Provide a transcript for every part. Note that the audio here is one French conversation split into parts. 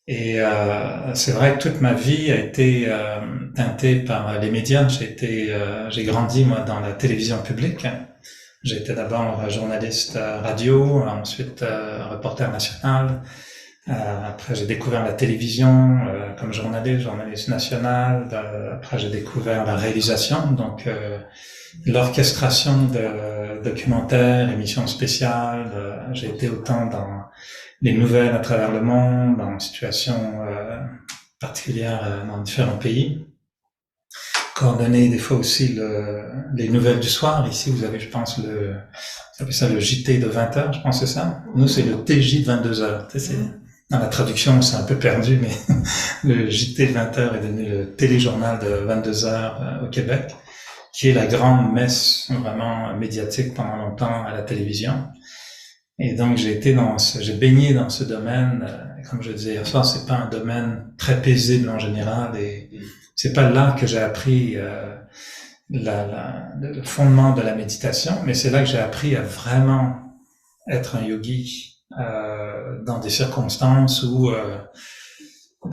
Et c'est vrai que toute ma vie a été teintée par les médias. J'ai grandi moi dans la télévision publique. J'ai été d'abord journaliste radio, ensuite reporter national. Après, j'ai découvert la télévision comme journaliste national. Après, j'ai découvert la réalisation, donc l'orchestration de documentaires, émissions spéciales. J'ai été autant dans les nouvelles à travers le monde, en situation particulière dans différents pays. Coordonner des fois aussi les nouvelles du soir. Ici, vous avez, je pense, vous appelez ça le JT de 20 heures, je pense que c'est ça. Nous, c'est le TJ de 22 heures. Tu sais, dans la traduction, c'est un peu perdu, mais le JT de 20 heures est devenu le téléjournal de 22 heures au Québec, qui est la grande messe vraiment médiatique pendant longtemps à la télévision. Et donc j'ai baigné dans ce domaine. Comme je disais hier soir, c'est pas un domaine très paisible en général, et c'est pas là que j'ai appris le fondement de la méditation, mais c'est là que j'ai appris à vraiment être un yogi dans des circonstances où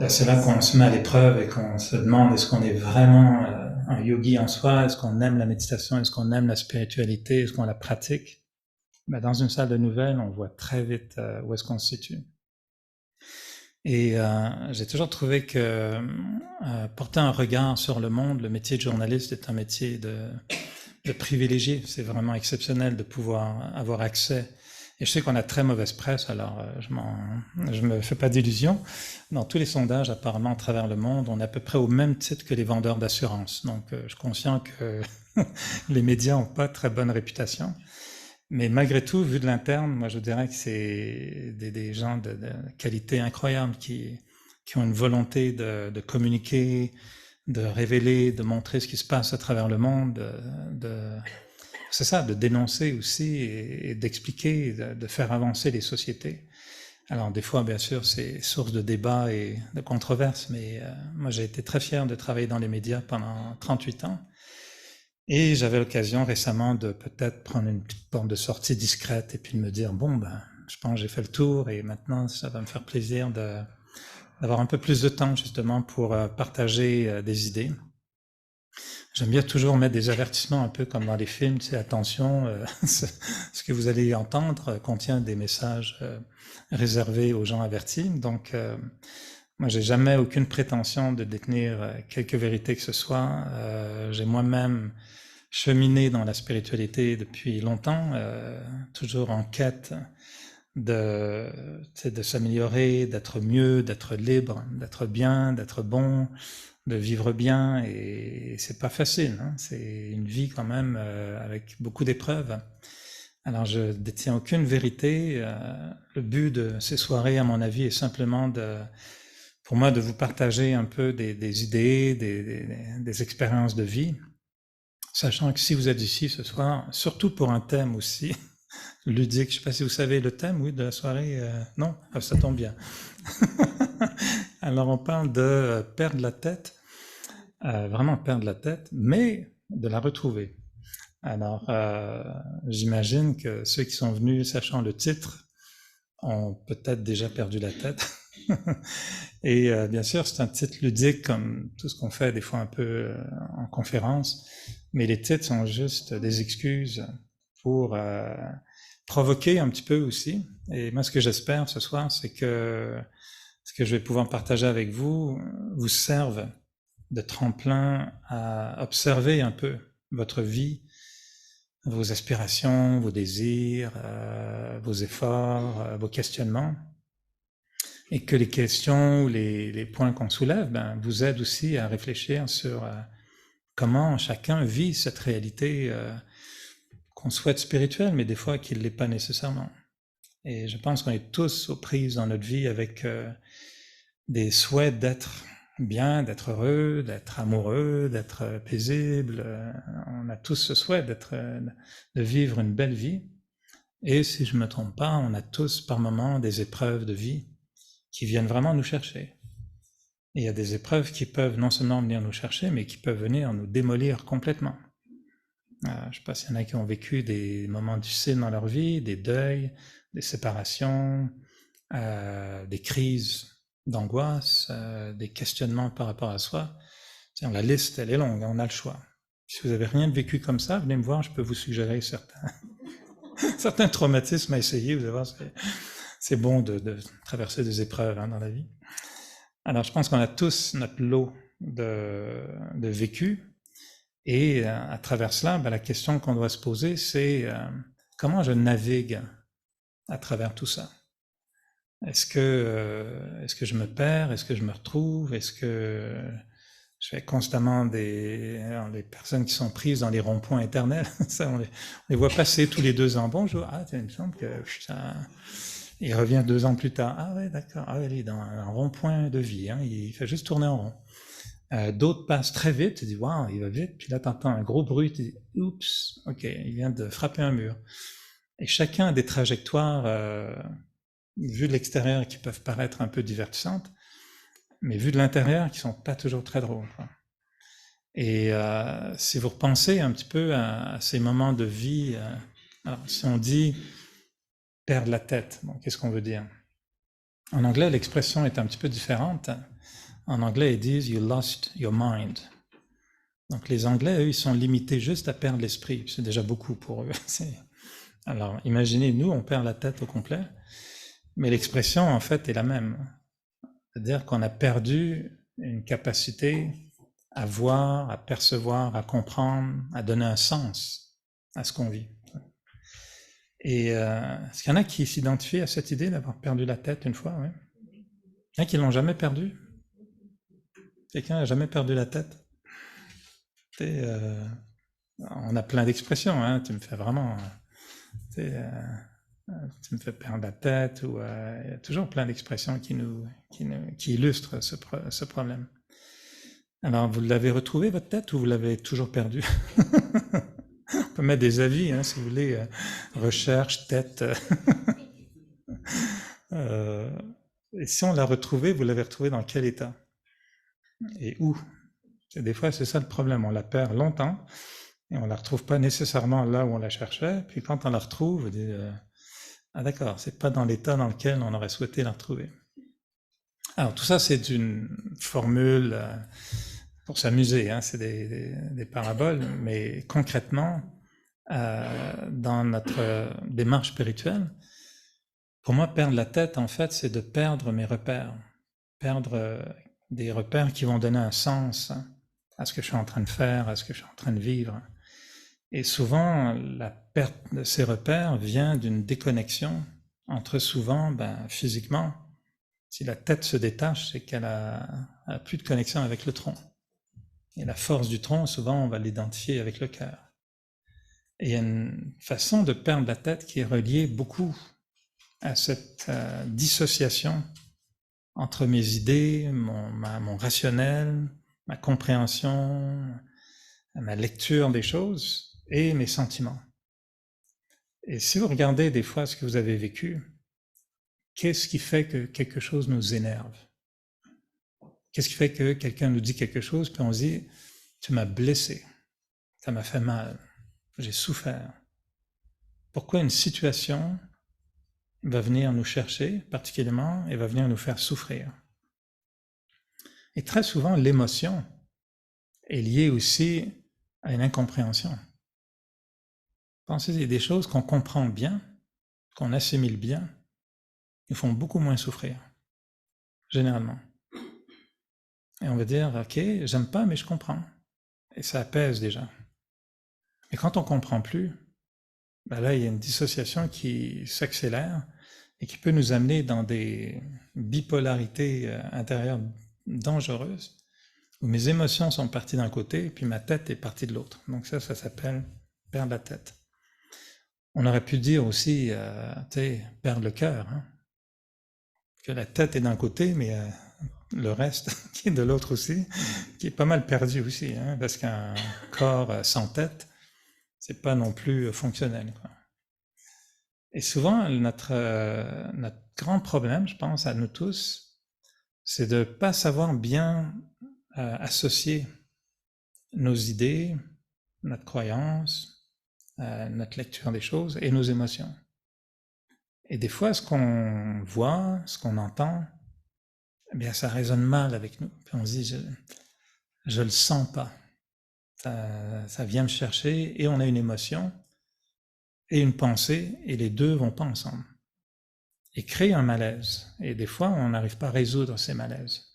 c'est là qu'on se met à l'épreuve et qu'on se demande est-ce qu'on est vraiment un yogi en soi, est-ce qu'on aime la méditation, est-ce qu'on aime la spiritualité, est-ce qu'on la pratique. Ben, dans une salle de nouvelles, on voit très vite où est-ce qu'on se situe. Et j'ai toujours trouvé que porter un regard sur le monde, le métier de journaliste est un métier de privilégié. C'est vraiment exceptionnel de pouvoir avoir accès. Et je sais qu'on a très mauvaise presse, alors je me fais pas d'illusions. Dans tous les sondages, apparemment, à travers le monde, on est à peu près au même titre que les vendeurs d'assurance. Donc, je suis conscient que les médias n'ont pas très bonne réputation. Mais malgré tout, vu de l'interne, moi je dirais que c'est des gens de qualité incroyable qui ont une volonté de communiquer, de révéler, de montrer ce qui se passe à travers le monde, c'est ça, de dénoncer aussi et d'expliquer, de faire avancer les sociétés. Alors des fois, bien sûr, c'est source de débats et de controverses, mais moi j'ai été très fier de travailler dans les médias pendant 38 ans. Et j'avais l'occasion récemment de peut-être prendre une petite porte de sortie discrète et puis de me dire, bon, ben, je pense que j'ai fait le tour et maintenant ça va me faire plaisir d'avoir un peu plus de temps justement pour partager des idées. J'aime bien toujours mettre des avertissements un peu comme dans les films, tu sais, attention, ce que vous allez entendre contient des messages réservés aux gens avertis. Donc, moi, j'ai jamais aucune prétention de détenir quelque vérité que ce soit. J'ai moi-même cheminé dans la spiritualité depuis longtemps, toujours en quête de, de s'améliorer, d'être mieux, d'être libre, d'être bien, d'être bon, de vivre bien. Et c'est pas facile, hein. C'est une vie quand même avec beaucoup d'épreuves. Alors je détiens aucune vérité. Le but de ces soirées, à mon avis, est simplement pour moi, de vous partager un peu des idées, des expériences de vie. Sachant que si vous êtes ici ce soir, surtout pour un thème aussi ludique, je ne sais pas si vous savez le thème, oui, de la soirée, non? Ah, ça tombe bien. Alors on parle de perdre la tête, vraiment perdre la tête, mais de la retrouver. Alors j'imagine que ceux qui sont venus sachant le titre ont peut-être déjà perdu la tête. Et bien sûr, c'est un titre ludique comme tout ce qu'on fait des fois un peu en conférence, mais les titres sont juste des excuses pour provoquer un petit peu aussi. Et moi, ce que j'espère ce soir, c'est que ce que je vais pouvoir partager avec vous vous serve de tremplin à observer un peu votre vie, vos aspirations, vos désirs, vos efforts, vos questionnements, et que les questions ou les points qu'on soulève ben, vous aident aussi à réfléchir sur comment chacun vit cette réalité qu'on souhaite spirituelle, mais des fois qui ne l'est pas nécessairement. Et je pense qu'on est tous aux prises dans notre vie avec des souhaits d'être bien, d'être heureux, d'être amoureux, d'être paisible. On a tous ce souhait de vivre une belle vie. Et si je ne me trompe pas, on a tous par moments des épreuves de vie qui viennent vraiment nous chercher. Et il y a des épreuves qui peuvent non seulement venir nous chercher, mais qui peuvent venir nous démolir complètement. Je ne sais pas s'il y en a qui ont vécu des moments difficiles dans leur vie, des deuils, des séparations, des crises d'angoisse, des questionnements par rapport à soi. Tiens, la liste, elle est longue, on a le choix. Si vous n'avez rien vécu comme ça, venez me voir, je peux vous suggérer certains traumatismes à essayer. Vous allez voir, c'est bon de traverser des épreuves dans la vie. Alors, je pense qu'on a tous notre lot de vécu. Et à travers cela, la question qu'on doit se poser, c'est comment je navigue à travers tout ça. Est-ce que je me perds? Est-ce que je me retrouve? Est-ce que je fais constamment les personnes qui sont prises dans les ronds-points éternels? Ça, on les voit passer tous les 2 ans. Bonjour, il me semble que putain, il revient 2 ans plus tard. Ah ouais, d'accord. Ah ouais, il est dans un rond-point de vie. Il fait juste tourner en rond. D'autres passent très vite. Tu dis waouh, il va vite. Puis là, t'entends un gros bruit. Tu dis oups, ok, il vient de frapper un mur. Et chacun a des trajectoires vues de l'extérieur qui peuvent paraître un peu divertissantes, mais vues de l'intérieur qui sont pas toujours très drôles. Et si vous repensez un petit peu à ces moments de vie, alors si on dit perdre la tête, bon, qu'est-ce qu'on veut dire? En anglais, l'expression est un petit peu différente. En anglais, ils disent you lost your mind. Donc les Anglais, eux, ils sont limités juste à perdre l'esprit. C'est déjà beaucoup pour eux. Alors imaginez, nous, on perd la tête au complet. Mais l'expression, en fait, est la même. C'est-à-dire qu'on a perdu une capacité à voir, à percevoir, à comprendre, à donner un sens à ce qu'on vit. Et est-ce qu'il y en a qui s'identifient à cette idée d'avoir perdu la tête une fois? Oui. Il y en a qui l'ont jamais perdu? Quelqu'un n'a jamais perdu la tête? On a plein d'expressions, hein, tu me fais vraiment... tu me fais perdre la tête, ou il y a toujours plein d'expressions qui illustrent ce problème. Alors, vous l'avez retrouvé, votre tête, ou vous l'avez toujours perdu? On peut mettre des avis, hein, si vous voulez, recherche, tête. Et si on l'a retrouvée, vous l'avez retrouvée dans quel état? Et où? Des fois, c'est ça le problème, on la perd longtemps, et on la retrouve pas nécessairement là où on la cherchait, puis quand on la retrouve, on dit... ah d'accord, c'est pas dans l'état dans lequel on aurait souhaité la retrouver. Alors tout ça c'est une formule pour s'amuser, hein, c'est des paraboles, mais concrètement, dans notre démarche spirituelle, pour moi perdre la tête en fait c'est de perdre mes repères, perdre des repères qui vont donner un sens à ce que je suis en train de faire, à ce que je suis en train de vivre. Et souvent, la perte de ces repères vient d'une déconnexion entre souvent, physiquement, si la tête se détache, c'est qu'elle a plus de connexion avec le tronc. Et la force du tronc, souvent, on va l'identifier avec le cœur. Et il y a une façon de perdre la tête qui est reliée beaucoup à cette dissociation entre mes idées, mon rationnel, ma compréhension, ma lecture des choses, et mes sentiments. Et si vous regardez des fois ce que vous avez vécu, qu'est-ce qui fait que quelque chose nous énerve? Qu'est-ce qui fait que quelqu'un nous dit quelque chose, puis on se dit, tu m'as blessé, ça m'a fait mal, j'ai souffert. Pourquoi une situation va venir nous chercher particulièrement et va venir nous faire souffrir? Et très souvent, l'émotion est liée aussi à une incompréhension. Pensez, il y a des choses qu'on comprend bien, qu'on assimile bien, nous font beaucoup moins souffrir, généralement. Et on va dire, ok, j'aime pas, mais je comprends. Et ça apaise déjà. Mais quand on comprend plus, là, il y a une dissociation qui s'accélère et qui peut nous amener dans des bipolarités intérieures dangereuses, où mes émotions sont parties d'un côté, et puis ma tête est partie de l'autre. Donc ça s'appelle perdre la tête. On aurait pu dire aussi, perdre le cœur, hein, que la tête est d'un côté, mais le reste qui est de l'autre aussi, qui est pas mal perdu aussi, hein, parce qu'un corps sans tête, c'est pas non plus fonctionnel, quoi. Et souvent, notre grand problème, je pense, à nous tous, c'est de pas savoir bien associer nos idées, notre croyance, notre lecture des choses et nos émotions. Et des fois, ce qu'on voit, ce qu'on entend, eh bien, ça résonne mal avec nous. Puis on se dit, je le sens pas. Ça vient me chercher et on a une émotion et une pensée et les deux vont pas ensemble. Et créer un malaise. Et des fois, on n'arrive pas à résoudre ces malaises.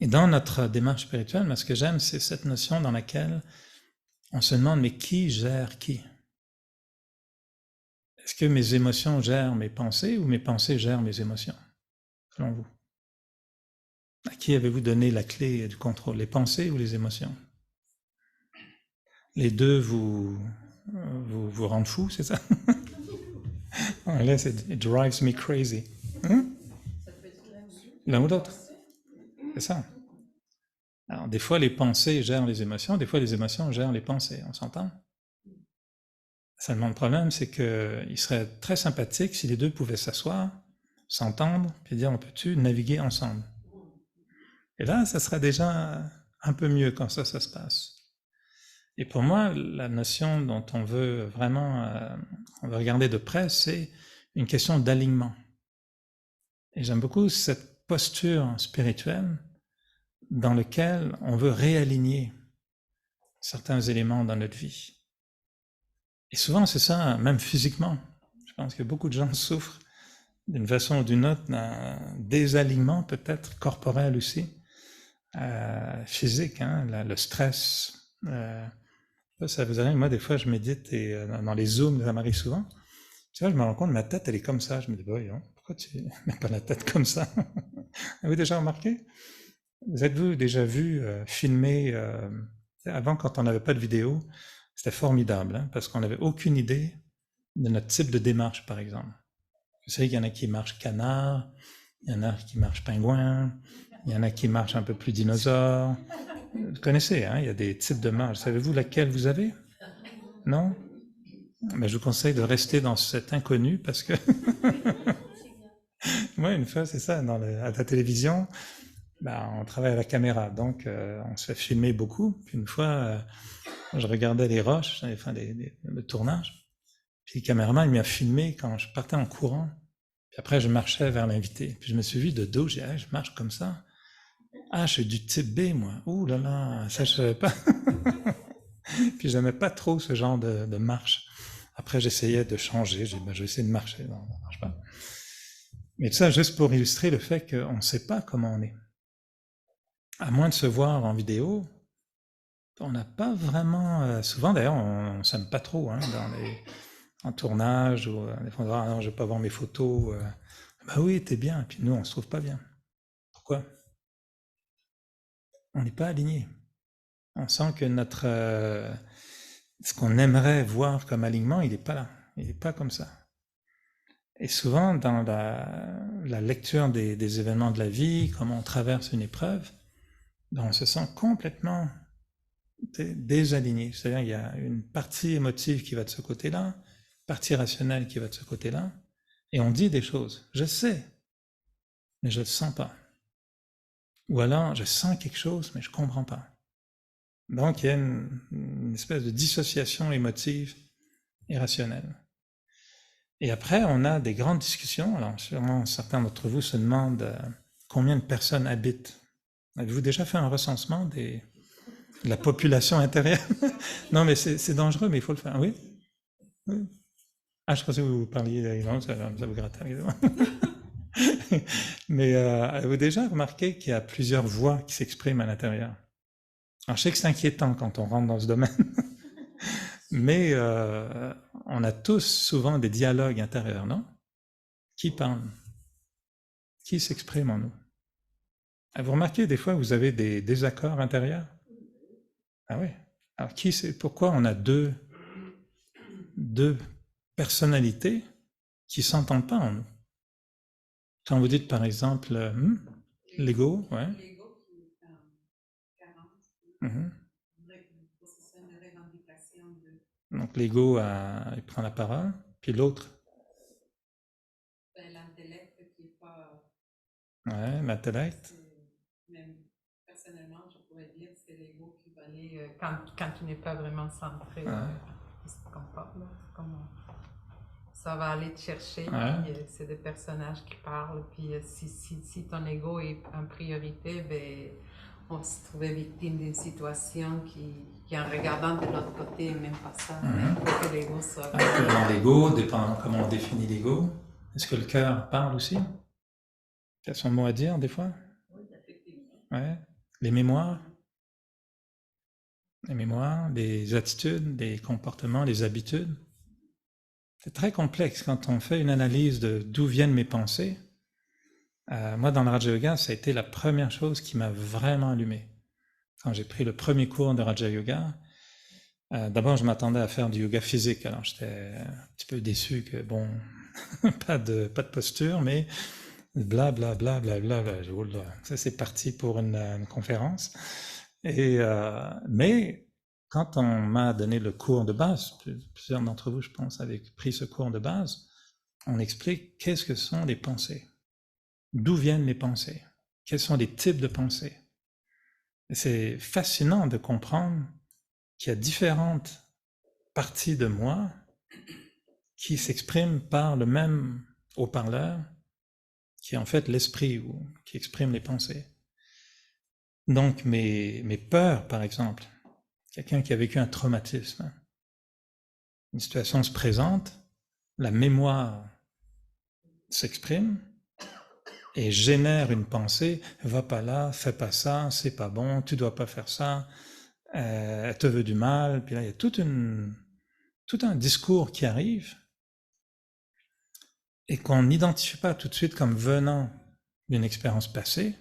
Et dans notre démarche spirituelle, moi, ce que j'aime, c'est cette notion dans laquelle on se demande, mais qui gère qui? Est-ce que mes émotions gèrent mes pensées ou mes pensées gèrent mes émotions, selon vous? À qui avez-vous donné la clé du contrôle, les pensées ou les émotions? Les deux vous rendent fou, c'est ça? Là, c'est It drives me crazy. Hein? L'un ou l'autre. C'est ça. Alors, des fois, les pensées gèrent les émotions, des fois, les émotions gèrent les pensées. On s'entend? Seulement, le problème, c'est qu'il serait très sympathique si les deux pouvaient s'asseoir, s'entendre, puis dire, on peut-tu naviguer ensemble? Et là, ça serait déjà un peu mieux quand ça se passe. Et pour moi, la notion dont on veut vraiment, on veut regarder de près, c'est une question d'alignement. Et j'aime beaucoup cette posture spirituelle dans laquelle on veut réaligner certains éléments dans notre vie. Et souvent, c'est ça, même physiquement. Je pense que beaucoup de gens souffrent d'une façon ou d'une autre d'un désalignement, peut-être corporel aussi, physique, hein, le stress. Ça vous arrive, moi, des fois, je médite et dans les zooms, ça m'arrive souvent. Tu vois, je me rends compte, ma tête, elle est comme ça. Je me dis, voyons, pourquoi tu n'as pas la tête comme ça? Avez-vous déjà remarqué? Vous êtes-vous déjà vu filmer avant, quand on n'avait pas de vidéo, c'était formidable, hein, parce qu'on n'avait aucune idée de notre type de démarche, par exemple. Vous savez qu'il y en a qui marchent canard, il y en a qui marchent pingouin, il y en a qui marchent un peu plus dinosaure. Vous connaissez, hein, il y a des types de marches. Savez-vous laquelle vous avez? Non? Mais je vous conseille de rester dans cet inconnu parce que moi, une fois, c'est ça, à la télévision, bah, on travaille à la caméra, donc on se fait filmer beaucoup. Puis une fois, je regardais les roches, enfin le tournage, puis le caméraman il m'a filmé quand je partais en courant. Puis après, je marchais vers l'invité. Puis je me suis vu de dos, j'ai dit, ah, je marche comme ça. Ah, je suis du type B, moi. Ouh là là, ça je savais pas. Puis j'aimais pas trop ce genre de marche. Après, j'essayais de changer. J'ai dit, ben, je vais essayer de marcher. Non, ça marche pas. Mais tout ça, juste pour illustrer le fait qu'on ne sait pas comment on est. À moins de se voir en vidéo, on n'a pas vraiment. Souvent, d'ailleurs, on ne s'aime pas trop hein, en tournage ou des fois, ah non, je vais pas voir mes photos. Bah oui, t'es bien. Et puis nous, on se trouve pas bien. Pourquoi? On n'est pas aligné. On sent que ce qu'on aimerait voir comme alignement, il n'est pas là. Il n'est pas comme ça. Et souvent, dans la lecture des événements de la vie, comment on traverse une épreuve, ben on se sent complètement désaligné. C'est-à-dire qu'il y a une partie émotive qui va de ce côté-là, une partie rationnelle qui va de ce côté-là, et on dit des choses. Je sais, mais je ne le sens pas. Ou alors, je sens quelque chose, mais je ne comprends pas. Donc, il y a une espèce de dissociation émotive et rationnelle. Et après, on a des grandes discussions. Alors, sûrement, certains d'entre vous se demandent combien de personnes habitent. Avez-vous déjà fait un recensement de la population intérieure? Non, mais c'est dangereux, mais il faut le faire. Oui? Oui. Ah, je pensais que vous parliez, non, ça vous gratte, évidemment. Mais avez-vous déjà remarqué qu'il y a plusieurs voix qui s'expriment à l'intérieur? Alors, je sais que c'est inquiétant quand on rentre dans ce domaine, mais on a tous souvent des dialogues intérieurs, non? Qui parle? Qui s'exprime en nous? Vous remarquez, des fois, vous avez des désaccords intérieurs? Ah oui. Alors, pourquoi on a deux personnalités qui ne s'entendent pas en nous? Quand vous dites, par exemple, l'ego, ouais. Mhm. Donc, l'ego, il prend la parole, puis l'autre. L'intellect qui n'est pas. Ouais, l'intellect. Même personnellement, je pourrais dire que c'est l'ego qui va aller quand tu n'es pas vraiment centré. Ouais. ça va aller te chercher, Ouais. puis c'est des personnages qui parlent, puis si ton ego est en priorité, ben, on va se trouver victime d'une situation qui, en regardant de l'autre côté, n'est même pas ça, mais il faut que l'ego soit Alors, dans l'ego, dépend comment on définit l'ego. Est-ce que le cœur parle aussi? Il a son mot à dire des fois? oui, effectivement. Ouais. Les mémoires, les attitudes, les comportements, les habitudes. C'est très complexe quand on fait une analyse de d'où viennent mes pensées. Moi, dans le Raja Yoga, ça a été la première chose qui m'a vraiment allumé. Quand j'ai pris le premier cours de Raja Yoga, d'abord, je m'attendais à faire du yoga physique. Alors, j'étais un petit peu déçu que, bon, pas de posture, mais bla bla bla bla bla bla. Oh là, ça, c'est parti pour une conférence. Mais quand on m'a donné le cours de base, plusieurs d'entre vous, je pense, avaient pris ce cours de base, on explique qu'est-ce que sont les pensées, d'où viennent les pensées, quels sont les types de pensées. Et c'est fascinant de comprendre qu'il y a différentes parties de moi qui s'expriment par le même haut-parleur, qui est en fait l'esprit ou qui exprime les pensées. Donc mes peurs, par exemple, quelqu'un qui a vécu un traumatisme, une situation se présente, la mémoire s'exprime et génère une pensée, va pas là, fais pas ça, c'est pas bon, tu dois pas faire ça, elle te veut du mal, puis là il y a tout un discours qui arrive et qu'on n'identifie pas tout de suite comme venant d'une expérience passée.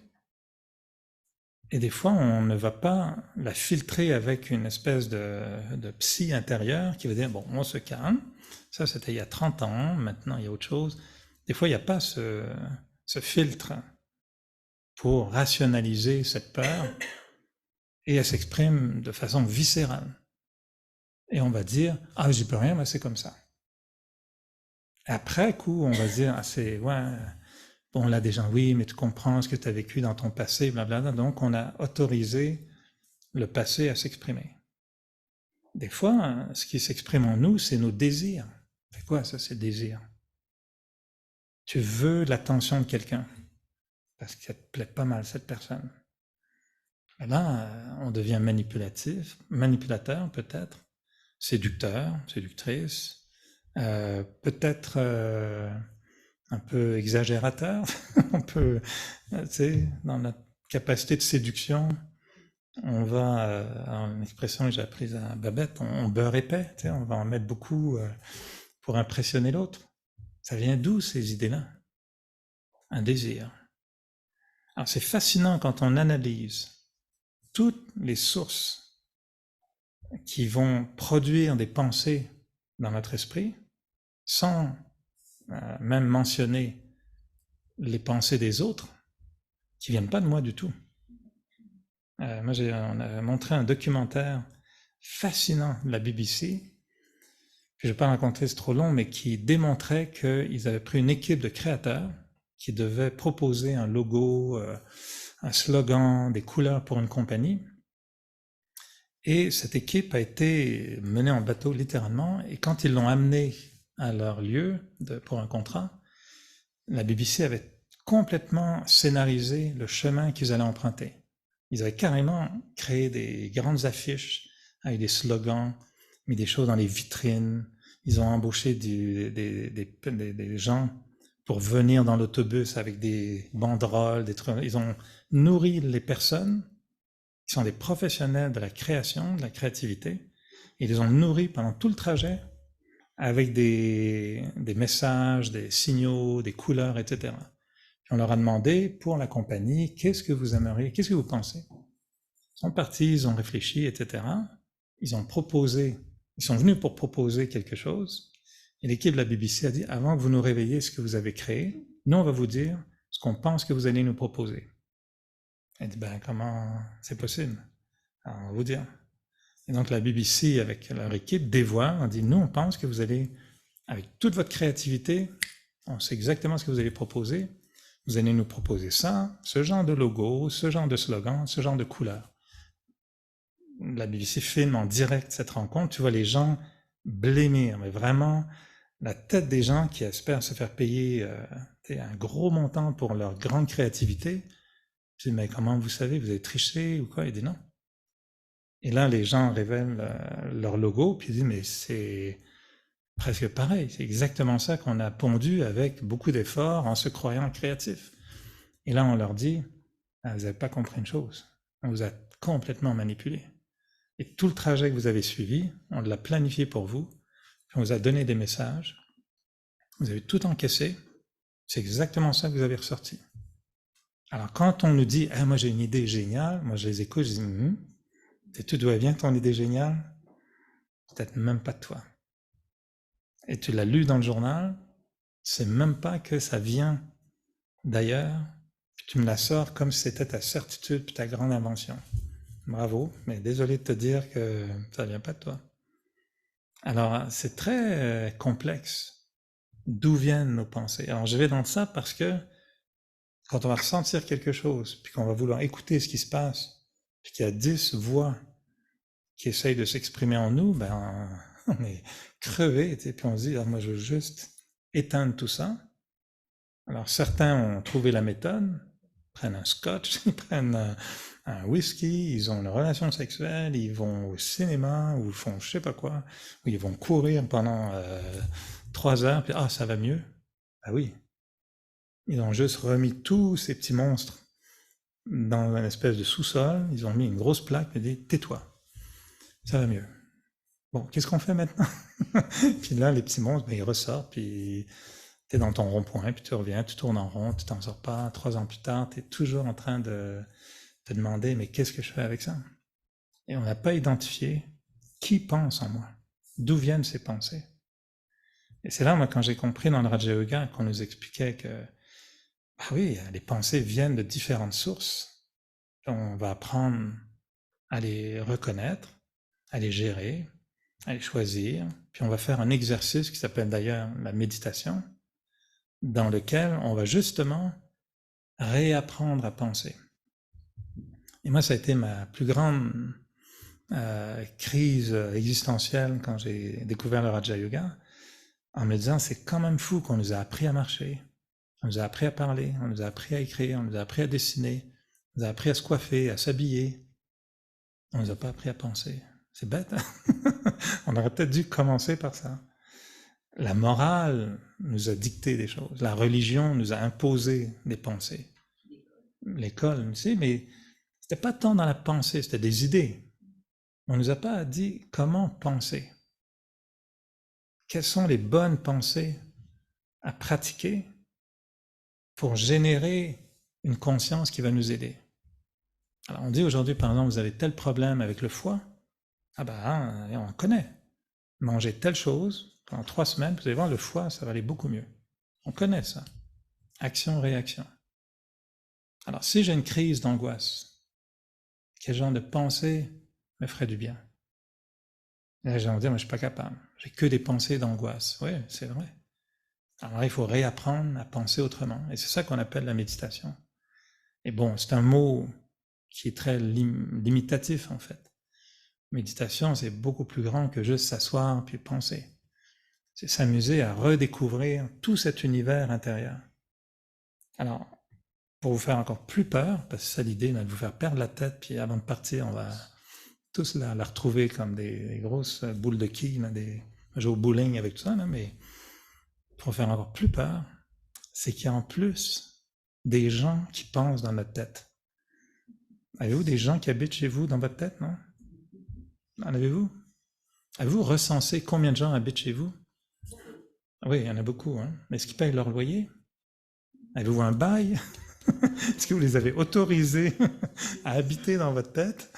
Et des fois, on ne va pas la filtrer avec une espèce de psy intérieur qui va dire, bon, on se calme, ça c'était il y a 30 ans, maintenant il y a autre chose. Des fois, il n'y a pas ce filtre pour rationaliser cette peur et elle s'exprime de façon viscérale. Et on va dire, ah, j'y peux rien, mais c'est comme ça. Après coup, on va se dire, ah, c'est, ouais, bon, là, des gens, oui, mais tu comprends ce que tu as vécu dans ton passé, blablabla. Donc, on a autorisé le passé à s'exprimer. Des fois, ce qui s'exprime en nous, c'est nos désirs. C'est quoi ça, c'est désir? Tu veux l'attention de quelqu'un parce qu'elle te plaît pas mal, cette personne. Et là, on devient manipulateur peut-être, séducteur, séductrice, peut-être un peu exagérateur. On peut, tu sais, dans notre capacité de séduction, on va, une expression que j'ai apprise à Babette, on beurre épais, tu sais, on va en mettre beaucoup pour impressionner l'autre. Ça vient d'où ces idées-là? Un désir. Alors c'est fascinant quand on analyse toutes les sources qui vont produire des pensées dans notre esprit, sans même mentionner les pensées des autres, qui viennent pas de moi du tout. Moi, on a montré un documentaire fascinant de la BBC, que je ne vais pas raconter, c'est trop long, mais qui démontrait qu'ils avaient pris une équipe de créateurs qui devaient proposer un logo, un slogan, des couleurs pour une compagnie. Et cette équipe a été menée en bateau littéralement, et quand ils l'ont amené à leur lieu pour un contrat, la BBC avait complètement scénarisé le chemin qu'ils allaient emprunter. Ils avaient carrément créé des grandes affiches avec des slogans, mis des choses dans les vitrines. Ils ont embauché des gens pour venir dans l'autobus avec des banderoles, des trucs. Ils ont nourri les personnes qui sont des professionnels de la création, de la créativité. Ils les ont nourris pendant tout le trajet avec des messages, des signaux, des couleurs, etc. Puis on leur a demandé, pour la compagnie, qu'est-ce que vous aimeriez, qu'est-ce que vous pensez? Ils sont partis, ils ont réfléchi, etc. Ils ont proposé, ils sont venus pour proposer quelque chose. Et l'équipe de la BBC a dit, avant que vous nous réveilliez ce que vous avez créé, nous on va vous dire ce qu'on pense que vous allez nous proposer. Elle dit, ben comment c'est possible? Alors, on va vous dire. Et donc la BBC, avec leur équipe, dévoile, on dit, nous on pense que vous allez, avec toute votre créativité, on sait exactement ce que vous allez proposer. Vous allez nous proposer ça, ce genre de logo, ce genre de slogan, ce genre de couleur. La BBC filme en direct cette rencontre, tu vois les gens blêmir, mais vraiment la tête des gens qui espèrent se faire payer un gros montant pour leur grande créativité. Je dis, mais comment vous savez, vous avez triché ou quoi? Il dit non. Et là, les gens révèlent leur logo, puis ils disent, mais c'est presque pareil, c'est exactement ça qu'on a pondu avec beaucoup d'efforts en se croyant créatif. Et là, on leur dit, ah, vous n'avez pas compris une chose, on vous a complètement manipulé. Et tout le trajet que vous avez suivi, on l'a planifié pour vous, puis on vous a donné des messages, vous avez tout encaissé, c'est exactement ça que vous avez ressorti. Alors quand on nous dit, ah, moi j'ai une idée géniale, moi je les écoute, je dis, et tout doit bien ton idée géniale, peut-être même pas de toi. Et tu l'as lu dans le journal, tu sais même pas que ça vient d'ailleurs, puis tu me la sors comme si c'était ta certitude puis ta grande invention. Bravo, mais désolé de te dire que ça vient pas de toi. Alors, c'est très complexe d'où viennent nos pensées. Alors, je vais dans ça parce que quand on va ressentir quelque chose, puis qu'on va vouloir écouter ce qui se passe, puis qu'il y a 10 voix qui essayent de s'exprimer en nous, ben, on est crevé, et puis on se dit, ah, moi je veux juste éteindre tout ça. Alors certains ont trouvé la méthode, prennent un scotch, ils prennent un whisky, ils ont une relation sexuelle, ils vont au cinéma, ou font je sais pas quoi, ou ils vont courir pendant 3 heures, puis ah, ça va mieux. Ah oui. Ils ont juste remis tous ces petits monstres dans une espèce de sous-sol, ils ont mis une grosse plaque et dit tais-toi, ça va mieux. Bon, qu'est-ce qu'on fait maintenant? Puis là, les petits monstres, ben, ils ressortent, puis t'es dans ton rond-point, puis tu reviens, tu tournes en rond, tu t'en sors pas. 3 ans plus tard, t'es toujours en train de te demander, mais qu'est-ce que je fais avec ça? Et on n'a pas identifié qui pense en moi, d'où viennent ces pensées. Et c'est là, moi, quand j'ai compris dans le Raja Yoga qu'on nous expliquait que, ah oui, les pensées viennent de différentes sources. On va apprendre à les reconnaître, à les gérer, à les choisir, puis on va faire un exercice qui s'appelle d'ailleurs la méditation, dans lequel on va justement réapprendre à penser. Et moi, ça a été ma plus grande crise existentielle quand j'ai découvert le Raja Yoga, en me disant, c'est quand même fou qu'on nous a appris à marcher, on nous a appris à parler, on nous a appris à écrire, on nous a appris à dessiner, on nous a appris à se coiffer, à s'habiller. On nous a pas appris à penser. C'est bête, hein? On aurait peut-être dû commencer par ça. La morale nous a dicté des choses. La religion nous a imposé des pensées. L'école, tu sais, mais c'était pas tant dans la pensée, c'était des idées. On nous a pas dit comment penser. Quelles sont les bonnes pensées à pratiquer pour générer une conscience qui va nous aider. Alors on dit aujourd'hui, par exemple, vous avez tel problème avec le foie, ah ben, on connaît. Mangez telle chose, pendant 3 semaines, vous allez voir, le foie, ça va aller beaucoup mieux. On connaît ça. Action-réaction. Alors si j'ai une crise d'angoisse, quel genre de pensée me ferait du bien? Et là, j'ai envie de dire, mais je ne suis pas capable. J'ai que des pensées d'angoisse. Oui, c'est vrai. Alors il faut réapprendre à penser autrement. Et c'est ça qu'on appelle la méditation. Et bon, c'est un mot qui est très limitatif en fait. Méditation, c'est beaucoup plus grand que juste s'asseoir puis penser. C'est s'amuser à redécouvrir tout cet univers intérieur. Alors, pour vous faire encore plus peur, parce que c'est ça l'idée, de vous faire perdre la tête, puis avant de partir, on va tous la retrouver comme des grosses boules de quilles, je joue au bowling avec tout ça, là, mais pour vous faire encore plus peur, c'est qu'il y a en plus des gens qui pensent dans notre tête. Avez-vous des gens qui habitent chez vous dans votre tête, non? En avez-vous? Avez-vous recensé combien de gens habitent chez vous? Oui, il y en a beaucoup. Hein? Est-ce qu'ils payent leur loyer? Avez-vous un bail? Est-ce que vous les avez autorisés à habiter dans votre tête?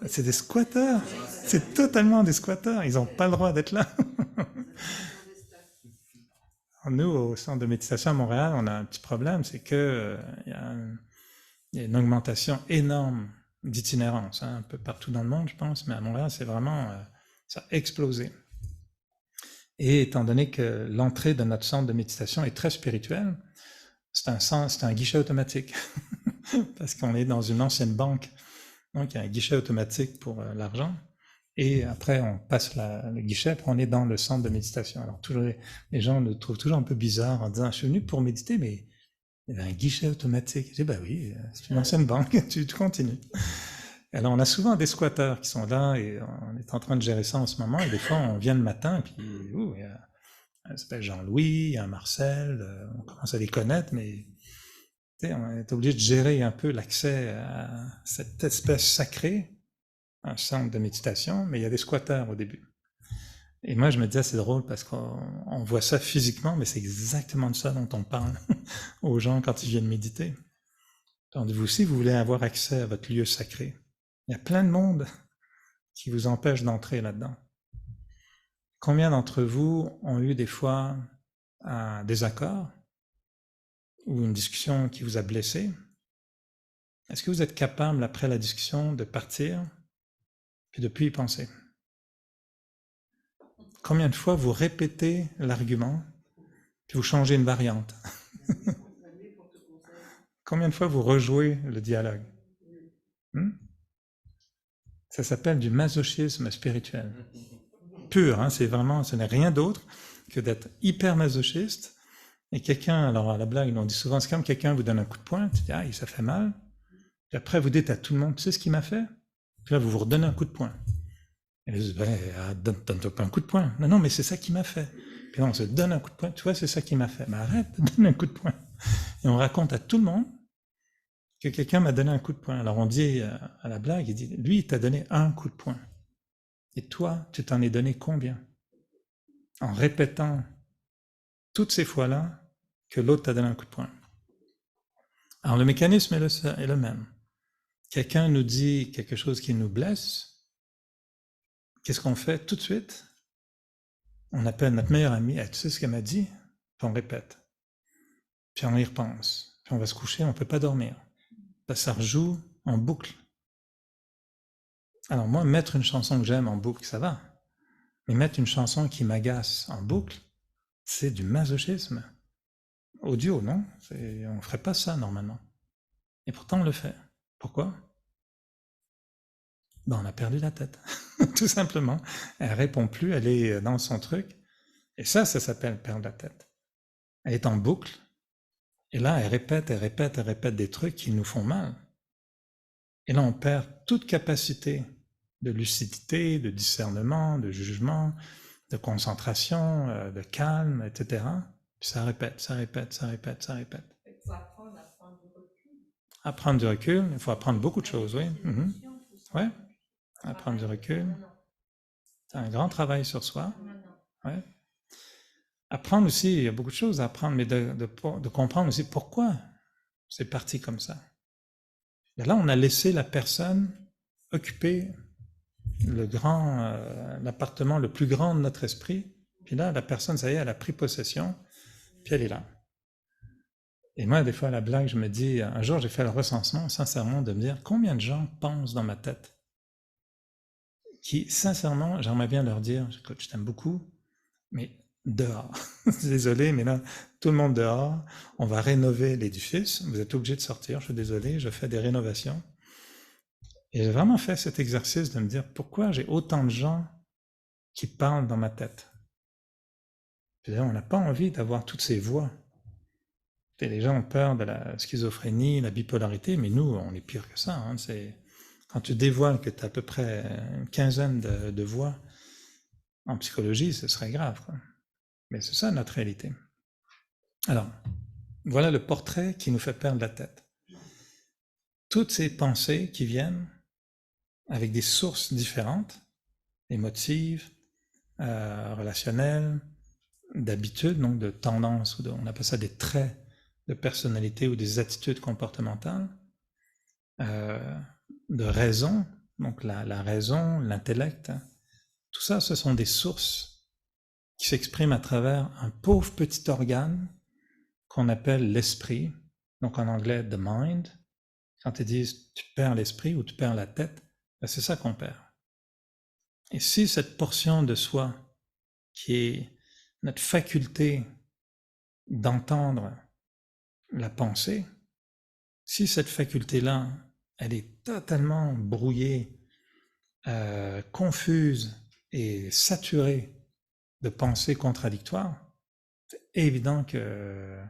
C'est des squatteurs. C'est totalement des squatteurs. Ils n'ont pas le droit d'être là. Nous, au centre de méditation à Montréal, on a un petit problème, c'est que il y a une augmentation énorme d'itinérance, hein, un peu partout dans le monde, je pense, mais à Montréal, c'est vraiment, ça a explosé. Et étant donné que l'entrée de notre centre de méditation est très spirituelle, c'est un guichet automatique, parce qu'on est dans une ancienne banque, donc il y a un guichet automatique pour l'argent, Et après, on passe le guichet, puis on est dans le centre de méditation. Alors, toujours, le guichet, puis on est dans le centre de méditation. Alors, toujours, les gens le trouvent toujours un peu bizarre en disant, je suis venu pour méditer, mais il y avait un guichet automatique. Je dis, bah oui, c'est une ancienne banque, tu continues. Alors, on a souvent des squatteurs qui sont là, et on est en train de gérer ça en ce moment, et des fois, on vient le matin, et puis, il s'appelle Jean-Louis, il y a un Marcel, on commence à les connaître, mais on est obligé de gérer un peu l'accès à cette espèce sacrée, un centre de méditation, mais il y a des squatteurs au début. Et moi, je me disais, c'est drôle parce qu'on voit ça physiquement, mais c'est exactement de ça dont on parle aux gens quand ils viennent méditer. Donc, vous aussi, vous voulez avoir accès à votre lieu sacré. Il y a plein de monde qui vous empêche d'entrer là-dedans. Combien d'entre vous ont eu des fois un désaccord ou une discussion qui vous a blessé? Est-ce que vous êtes capable, après la discussion, de partir puis de plus y penser? Combien de fois vous répétez l'argument puis vous changez une variante? Combien de fois vous rejouez le dialogue? Ça s'appelle du masochisme spirituel. Pur, hein, c'est vraiment, ce n'est rien d'autre que d'être hyper masochiste. Et quelqu'un, alors à la blague, on dit souvent, c'est comme quelqu'un vous donne un coup de poing, tu dis, ah, ça fait mal. Puis après, vous dites à tout le monde, tu sais ce qu'il m'a fait? Puis là, vous vous redonnez un coup de poing. Et ils disent, donne-toi pas un coup de poing. Non, non, mais c'est ça qui m'a fait. Puis là, on se donne un coup de poing, tu vois, c'est ça qui m'a fait. Mais arrête, donne un coup de poing. Et on raconte à tout le monde que quelqu'un m'a donné un coup de poing. Alors on dit à la blague, il dit, lui, il t'a donné un coup de poing. Et toi, tu t'en es donné combien? En répétant toutes ces fois-là que l'autre t'a donné un coup de poing. Alors le mécanisme est le même. Quelqu'un nous dit quelque chose qui nous blesse, qu'est-ce qu'on fait tout de suite? On appelle notre meilleur ami, tu sais ce qu'elle m'a dit? Puis on répète. Puis on y repense. Puis on va se coucher, on ne peut pas dormir. Ça rejoue en boucle. Alors moi, mettre une chanson que j'aime en boucle, ça va. Mais mettre une chanson qui m'agace en boucle, c'est du masochisme. Audio, non? On ne ferait pas ça normalement. Et pourtant on le fait. Pourquoi? On a perdu la tête, tout simplement. Elle répond plus, elle est dans son truc. Et ça s'appelle perdre la tête. Elle est en boucle, et là, elle répète des trucs qui nous font mal. Et là, on perd toute capacité de lucidité, de discernement, de jugement, de concentration, de calme, etc. Puis ça répète. Il faut apprendre à prendre du recul. Apprendre du recul, il faut apprendre beaucoup de choses, oui. Ouais, apprendre du recul. C'est un grand travail sur soi. Ouais. Apprendre aussi, il y a beaucoup de choses à apprendre, mais de comprendre aussi pourquoi c'est parti comme ça. Et là, on a laissé la personne occuper l'appartement le plus grand de notre esprit. Puis là, la personne, ça y est, elle a pris possession, puis elle est là. Et moi, des fois, à la blague, je me dis, un jour, j'ai fait le recensement, sincèrement, de me dire combien de gens pensent dans ma tête qui, sincèrement, j'aimerais bien leur dire, écoute, je t'aime beaucoup, mais dehors. Désolé, mais là, tout le monde dehors. On va rénover l'édifice. Vous êtes obligés de sortir. Je suis désolé, je fais des rénovations. Et j'ai vraiment fait cet exercice de me dire pourquoi j'ai autant de gens qui parlent dans ma tête. Puis on n'a pas envie d'avoir toutes ces voix. Et les gens ont peur de la schizophrénie, la bipolarité, mais nous, on est pire que ça. Hein. Quand tu dévoiles que tu as à peu près une quinzaine de voix en psychologie, ce serait grave, quoi. Mais c'est ça notre réalité. Alors, voilà le portrait qui nous fait perdre la tête. Toutes ces pensées qui viennent avec des sources différentes, émotives, relationnelles, d'habitude, donc de tendances, on appelle ça des traits de personnalité ou des attitudes comportementales, de raison, donc la raison, l'intellect, tout ça, ce sont des sources qui s'expriment à travers un pauvre petit organe qu'on appelle l'esprit, donc en anglais « the mind ». Quand ils disent « tu perds l'esprit » ou « tu perds la tête », ben c'est ça qu'on perd. Et si cette portion de soi, qui est notre faculté d'entendre la pensée, si cette faculté-là, elle est totalement brouillée confuse et saturée de pensées contradictoires, c'est évident que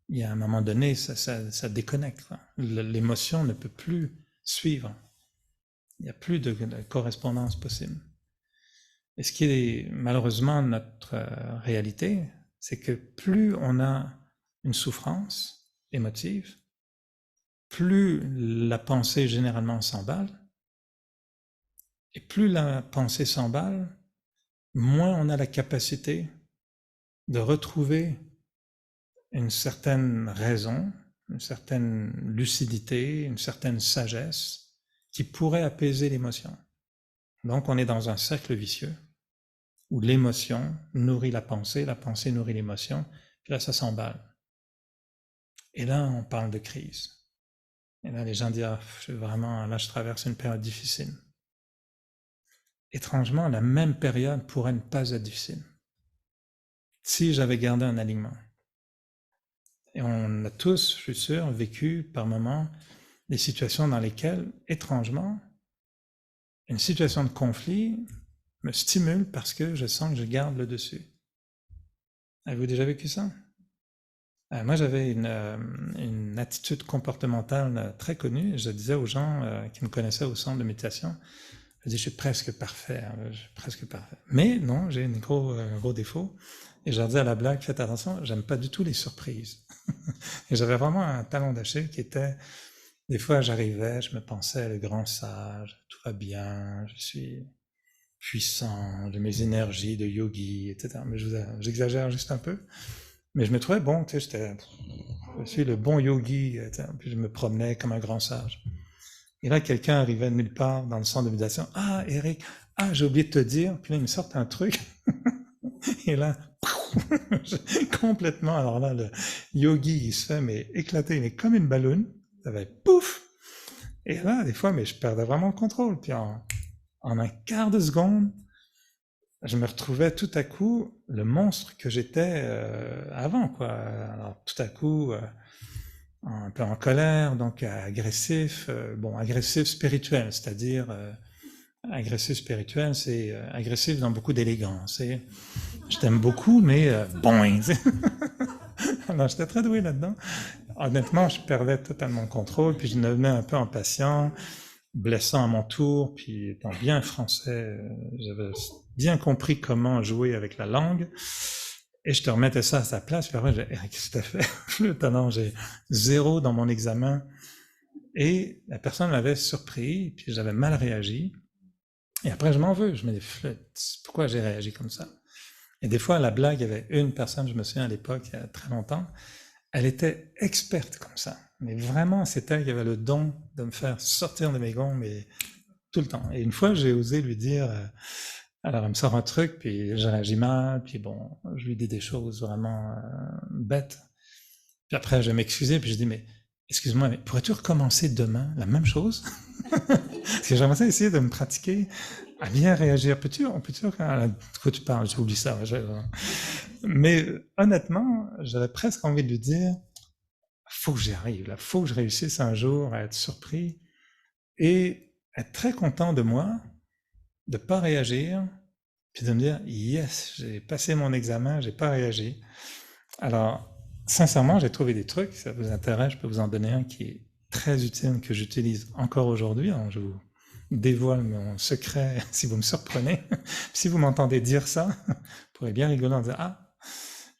il y a un moment donné, ça déconnecte. L'émotion ne peut plus suivre. Il n'y a plus de correspondance possible. Et ce qui est malheureusement notre réalité, c'est que plus on a une souffrance émotive, plus la pensée généralement s'emballe, et plus la pensée s'emballe, moins on a la capacité de retrouver une certaine raison, une certaine lucidité, une certaine sagesse qui pourrait apaiser l'émotion. Donc on est dans un cercle vicieux où l'émotion nourrit la pensée nourrit l'émotion, puis là ça s'emballe. Et là on parle de crise. Et là les gens disent là je traverse une période difficile. Étrangement, la même période pourrait ne pas être difficile si j'avais gardé un alignement. Et on a tous, je suis sûr, vécu par moments des situations dans lesquelles, étrangement, une situation de conflit me stimule parce que je sens que je garde le dessus. Avez-vous déjà vécu ça? Moi, j'avais une attitude comportementale très connue. Je disais aux gens qui me connaissaient au centre de méditation, je dis, je suis presque parfait, Mais non, j'ai un gros défaut. Et je leur disais à la blague, faites attention, j'aime pas du tout les surprises. Et j'avais vraiment un talon d'Achille qui était, des fois j'arrivais, je me pensais le grand sage, tout va bien, je suis puissant, j'ai mes énergies de yogi, etc. Mais j'exagère juste un peu. Mais je me trouvais bon, tu sais, je suis le bon yogi, etc. Puis je me promenais comme un grand sage. Et là, quelqu'un arrivait de nulle part dans le centre de méditation. Ah, Eric, j'ai oublié de te dire. Puis là, il me sort un truc. Et là, complètement, alors là, le yogi, il se fait mais éclater, il est comme une balloune. Ça va pouf. Et là, des fois, mais je perdais vraiment le contrôle. Puis en un quart de seconde, je me retrouvais tout à coup le monstre que j'étais avant, quoi. Alors tout à coup, un peu en colère, donc agressif, agressif spirituel, c'est-à-dire agressif spirituel, c'est agressif dans beaucoup d'élégance. Je t'aime beaucoup, mais boing. Alors j'étais très doué là-dedans. Honnêtement, je perdais totalement le contrôle, puis je devenais un peu impatient, blessant à mon tour, puis étant bien français, j'avais bien compris comment jouer avec la langue. Et je te remettais ça à sa place, puis après, qu'est-ce que t'as fait? Non, j'ai 0 dans mon examen. Et la personne m'avait surpris, puis j'avais mal réagi. Et après, je m'en veux. Je me dis, pourquoi j'ai réagi comme ça? Et des fois, à la blague, il y avait une personne, je me souviens à l'époque, il y a très longtemps, elle était experte comme ça. Mais vraiment, c'est elle qui avait le don de me faire sortir de mes gonds, mais tout le temps. Et une fois, j'ai osé lui dire... Alors, elle me sort un truc, puis je réagis mal, puis bon, je lui dis des choses vraiment bêtes. Puis après, je m'excusais, puis je dis, mais excuse-moi, mais pourrais-tu recommencer demain la même chose? Parce que j'aimerais essayer de me pratiquer à bien réagir. On peut-tu, de quoi tu parles? J'ai oublié ça. Mais honnêtement, j'avais presque envie de lui dire, faut que j'y arrive, là, faut que je réussisse un jour à être surpris et être très content de moi, de ne pas réagir, puis de me dire, yes, j'ai passé mon examen, j'ai pas réagi. Alors, sincèrement, j'ai trouvé des trucs, si ça vous intéresse, je peux vous en donner un qui est très utile, que j'utilise encore aujourd'hui. Je vous dévoile mon secret si vous me surprenez. Si vous m'entendez dire ça, vous pourrez bien rigoler en disant,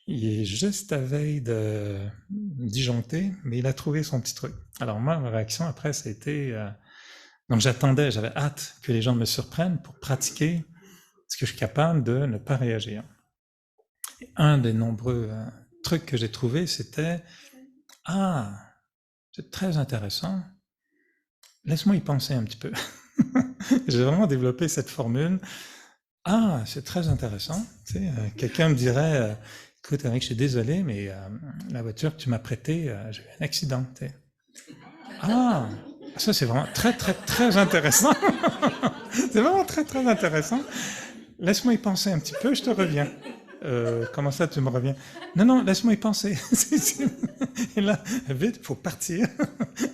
il est juste à veille de disjoncter, mais il a trouvé son petit truc. Alors moi, ma réaction après, ça a été... Donc j'attendais, j'avais hâte que les gens me surprennent pour pratiquer ce que je suis capable de ne pas réagir. Et un des nombreux trucs que j'ai trouvé, c'était « Ah, c'est très intéressant, laisse-moi y penser un petit peu. » J'ai vraiment développé cette formule « Ah, c'est très intéressant. » Tu sais, quelqu'un me dirait « Écoute, Eric, je suis désolé, mais la voiture que tu m'as prêtée, j'ai eu un accident. » Tu sais. Ah, ça c'est vraiment très, très, très intéressant. C'est vraiment très, très intéressant. Laisse-moi y penser un petit peu, je te reviens. Comment ça, tu me reviens? Non, laisse-moi y penser. Et là, vite, il faut partir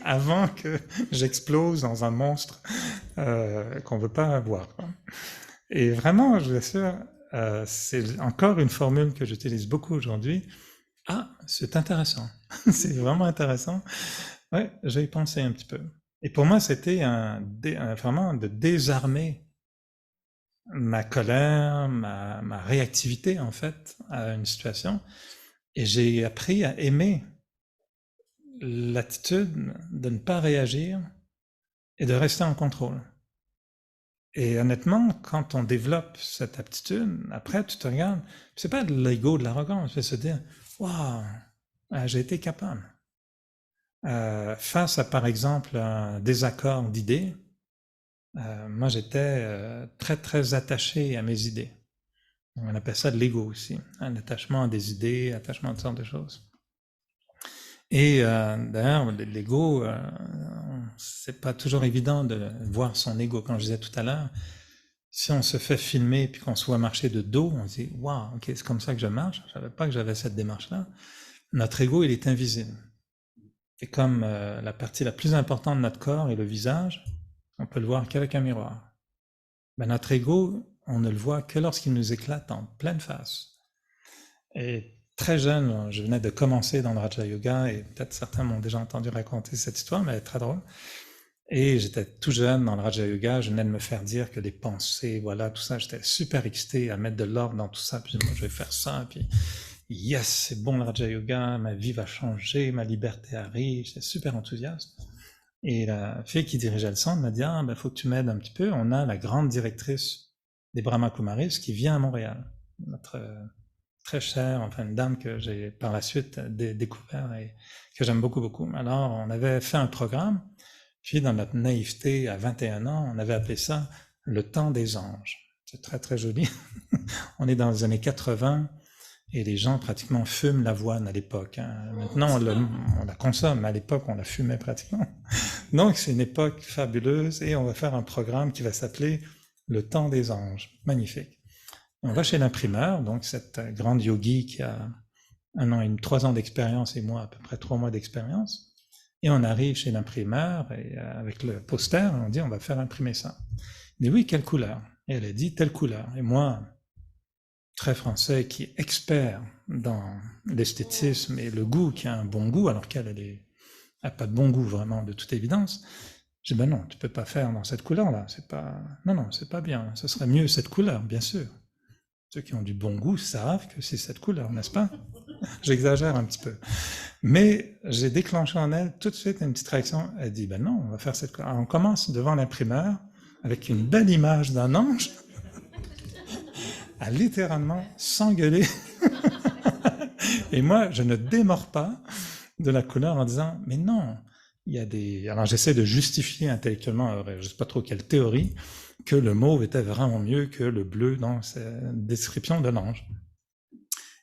avant que j'explose dans un monstre qu'on veut pas voir, quoi. Et vraiment, je vous assure, c'est encore une formule que j'utilise beaucoup aujourd'hui. Ah, c'est intéressant. C'est vraiment intéressant. Ouais, j'ai y pensé un petit peu. Et pour moi, c'était vraiment de désarmer ma colère, ma réactivité, en fait, à une situation. Et j'ai appris à aimer l'attitude de ne pas réagir et de rester en contrôle. Et honnêtement, quand on développe cette aptitude, après, tu te regardes, c'est pas de l'ego, de l'arrogance, c'est se dire, waouh, j'ai été capable. Face à, par exemple, un désaccord d'idées, moi, j'étais très, très attaché à mes idées. On appelle ça de l'ego aussi, un attachement à des idées, attachement à toutes sortes de choses. Et d'ailleurs, l'ego, c'est pas toujours évident de voir son ego. Comme je disais tout à l'heure, si on se fait filmer puis qu'on se voit marcher de dos, on se dit « Waouh, ok, c'est comme ça que je marche. Je savais pas que j'avais cette démarche-là. » Notre ego, il est invisible. Et comme la partie la plus importante de notre corps est le visage, on peut le voir qu'avec un miroir. Ben, notre ego, on ne le voit que lorsqu'il nous éclate en pleine face. Et très jeune, je venais de commencer dans le Raja Yoga, et peut-être certains m'ont déjà entendu raconter cette histoire, mais elle est très drôle. Et j'étais tout jeune dans le Raja Yoga, je venais de me faire dire que les pensées, voilà, tout ça, j'étais super excité à mettre de l'ordre dans tout ça, puis moi je vais faire ça, puis yes, c'est bon le Raja Yoga, ma vie va changer, ma liberté arrive, j'étais super enthousiaste. Et la fille qui dirigeait le centre m'a dit « Ah, ben faut que tu m'aides un petit peu, on a la grande directrice des Brahma Kumaris qui vient à Montréal, notre très chère, enfin une dame que j'ai par la suite découvert et que j'aime beaucoup, beaucoup. Alors, on avait fait un programme, puis dans notre naïveté à 21 ans, on avait appelé ça « Le temps des anges ». C'est très, très joli. On est dans les années 80 et les gens pratiquement fument l'avoine à l'époque. Hein. Maintenant, on la consomme, mais à l'époque, on la fumait pratiquement. Donc, c'est une époque fabuleuse et on va faire un programme qui va s'appeler « Le temps des anges ». Magnifique. On va chez l'imprimeur, donc cette grande yogi qui a 1 an et 3 ans d'expérience et moi à peu près 3 mois d'expérience. Et on arrive chez l'imprimeur et avec le poster, on dit on va faire imprimer ça. Il dit oui, quelle couleur? Et elle a dit telle couleur. Et moi, très français, qui est expert dans l'esthétisme et le goût, qui a un bon goût, alors qu'elle n'a pas de bon goût vraiment de toute évidence, j'ai dit ben non, tu peux pas faire dans cette couleur-là. C'est pas, non, c'est pas bien. Ce serait mieux cette couleur, bien sûr. Ceux qui ont du bon goût savent que c'est cette couleur, n'est-ce pas? J'exagère un petit peu. Mais j'ai déclenché en elle tout de suite une petite réaction. Elle dit, ben non, on va faire cette couleur. Alors on commence devant l'imprimeur avec une belle image d'un ange à littéralement s'engueuler. Et moi, je ne démords pas de la couleur en disant, mais non, il y a des... Alors j'essaie de justifier intellectuellement, je ne sais pas trop quelle théorie, que le mauve était vraiment mieux que le bleu dans sa description de l'ange.